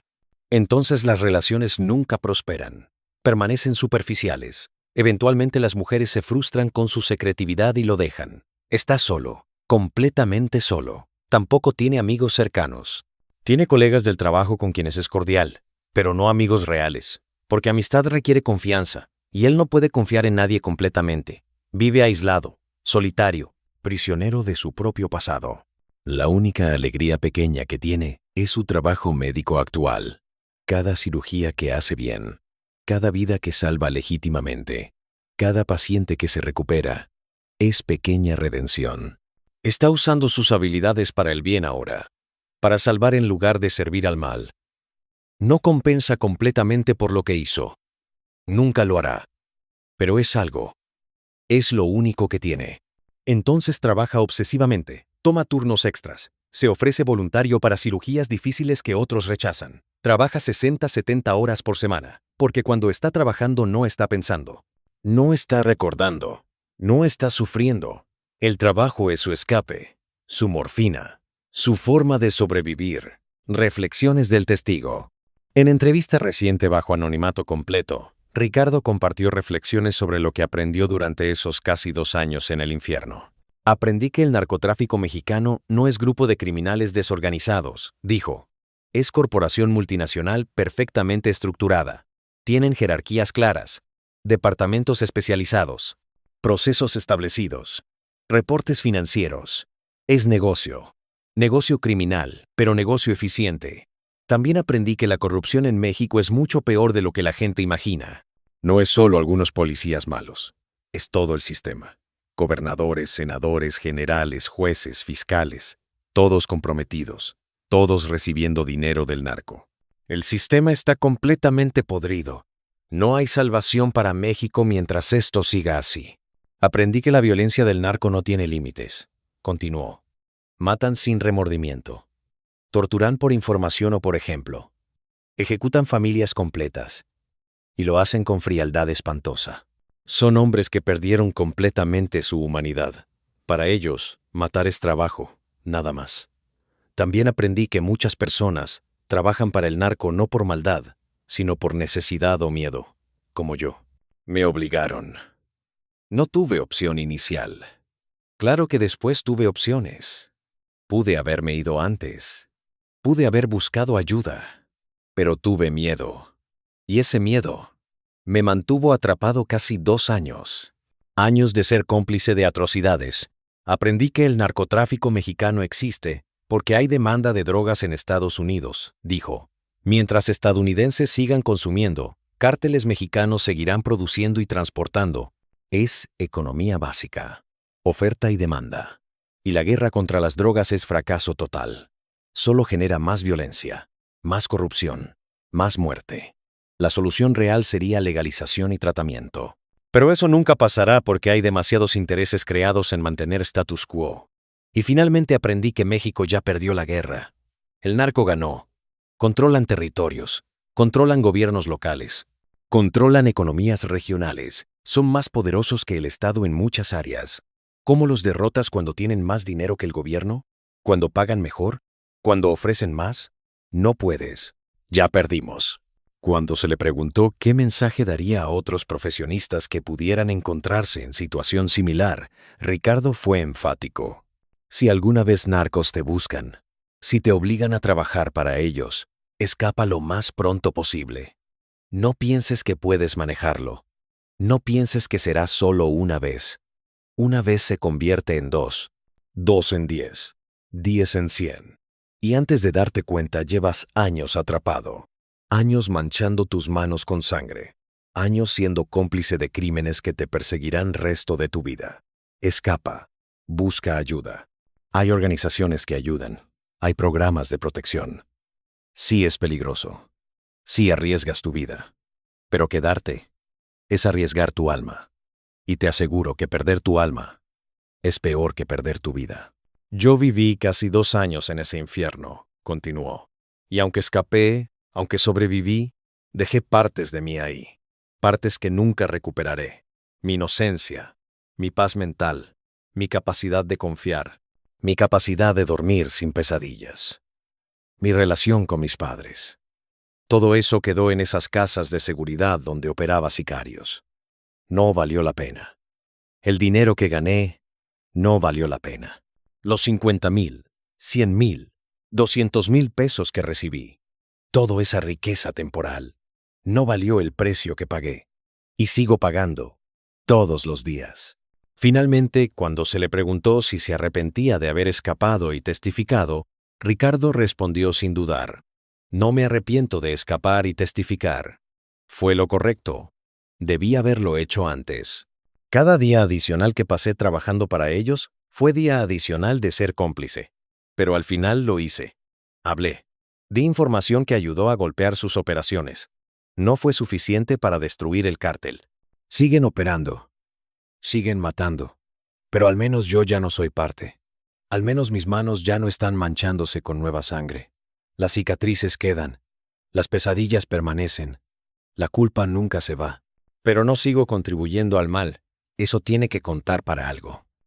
[SPEAKER 1] Entonces las relaciones nunca prosperan. Permanecen superficiales. Eventualmente las mujeres se frustran con su secretividad y lo dejan. Está solo, completamente solo. Tampoco tiene amigos cercanos. Tiene colegas del trabajo con quienes es cordial, pero no amigos reales. Porque amistad requiere confianza, y él no puede confiar en nadie completamente. Vive aislado, solitario, prisionero de su propio pasado. La única alegría pequeña que tiene es su trabajo médico actual. Cada cirugía que hace bien, cada vida que salva legítimamente, cada paciente que se recupera, es pequeña redención. Está usando sus habilidades para el bien ahora, para salvar en lugar de servir al mal. No compensa completamente por lo que hizo. Nunca lo hará. Pero es algo. Es lo único que tiene. Entonces trabaja obsesivamente, toma turnos extras, se ofrece voluntario para cirugías difíciles que otros rechazan. Trabaja 60-70 horas por semana, porque cuando está trabajando no está pensando. No está recordando. No está sufriendo. El trabajo es su escape, su morfina, su forma de sobrevivir. Reflexiones del testigo. En entrevista reciente bajo anonimato completo, Ricardo compartió reflexiones sobre lo que aprendió durante esos casi 2 años en el infierno. Aprendí que el narcotráfico mexicano no es grupo de criminales desorganizados, dijo. Es corporación multinacional perfectamente estructurada. Tienen jerarquías claras, departamentos especializados, procesos establecidos, reportes financieros. Es negocio. Negocio criminal, pero negocio eficiente. También aprendí que la corrupción en México es mucho peor de lo que la gente imagina. No es solo algunos policías malos, es todo el sistema. Gobernadores, senadores, generales, jueces, fiscales, todos comprometidos, todos recibiendo dinero del narco. El sistema está completamente podrido. No hay salvación para México mientras esto siga así. Aprendí que la violencia del narco no tiene límites. Continuó. Matan sin remordimiento. Torturan por información o por ejemplo. Ejecutan familias completas. Y lo hacen con frialdad espantosa. Son hombres que perdieron completamente su humanidad. Para ellos, matar es trabajo, nada más. También aprendí que muchas personas trabajan para el narco no por maldad, sino por necesidad o miedo, como yo. Me obligaron. No tuve opción inicial. Claro que después tuve opciones. Pude haberme ido antes. Pude haber buscado ayuda. Pero tuve miedo. Y ese miedo me mantuvo atrapado casi 2 años. Años de ser cómplice de atrocidades. Aprendí que el narcotráfico mexicano existe porque hay demanda de drogas en Estados Unidos, dijo. Mientras estadounidenses sigan consumiendo, cárteles mexicanos seguirán produciendo y transportando. Es economía básica. Oferta y demanda. Y la guerra contra las drogas es fracaso total. Solo genera más violencia, más corrupción, más muerte. La solución real sería legalización y tratamiento. Pero eso nunca pasará porque hay demasiados intereses creados en mantener status quo. Y finalmente aprendí que México ya perdió la guerra. El narco ganó. Controlan territorios, controlan gobiernos locales, controlan economías regionales, son más poderosos que el Estado en muchas áreas. ¿Cómo los derrotas cuando tienen más dinero que el gobierno? ¿Cuando pagan mejor? ¿Cuando ofrecen más? No puedes. Ya perdimos. Cuando se le preguntó qué mensaje daría a otros profesionistas que pudieran encontrarse en situación similar, Ricardo fue enfático. Si alguna vez narcos te buscan, si te obligan a trabajar para ellos, escapa lo más pronto posible. No pienses que puedes manejarlo. No pienses que será solo una vez. Una vez se convierte en 2, 2 en 10, 10 en 100. Y antes de darte cuenta llevas años atrapado. Años manchando tus manos con sangre. Años siendo cómplice de crímenes que te perseguirán resto de tu vida. Escapa. Busca ayuda. Hay organizaciones que ayudan. Hay programas de protección. Sí es peligroso. Sí arriesgas tu vida. Pero quedarte es arriesgar tu alma. Y te aseguro que perder tu alma es peor que perder tu vida. Yo viví casi 2 años en ese infierno, continuó. Y aunque escapé, aunque sobreviví, dejé partes de mí ahí. Partes que nunca recuperaré. Mi inocencia, mi paz mental, mi capacidad de confiar, mi capacidad de dormir sin pesadillas. Mi relación con mis padres. Todo eso quedó en esas casas de seguridad donde operaba sicarios. No valió la pena. El dinero que gané no valió la pena. Los 50,000, 100,000, 200,000 pesos que recibí. Toda esa riqueza temporal No valió el precio que pagué. Y sigo pagando. Todos los días. Finalmente, cuando se le preguntó si se arrepentía de haber escapado y testificado, Ricardo respondió sin dudar. No me arrepiento de escapar y testificar. Fue lo correcto. Debí haberlo hecho antes. Cada día adicional que pasé trabajando para ellos fue día adicional de ser cómplice. Pero al final lo hice. Hablé. Di información que ayudó a golpear sus operaciones. No fue suficiente para destruir el cártel. Siguen operando. Siguen matando. Pero al menos yo ya no soy parte. Al menos mis manos ya no están manchándose con nueva sangre. Las cicatrices quedan. Las pesadillas permanecen. La culpa nunca se va. Pero no sigo contribuyendo al mal. Eso tiene que contar para algo.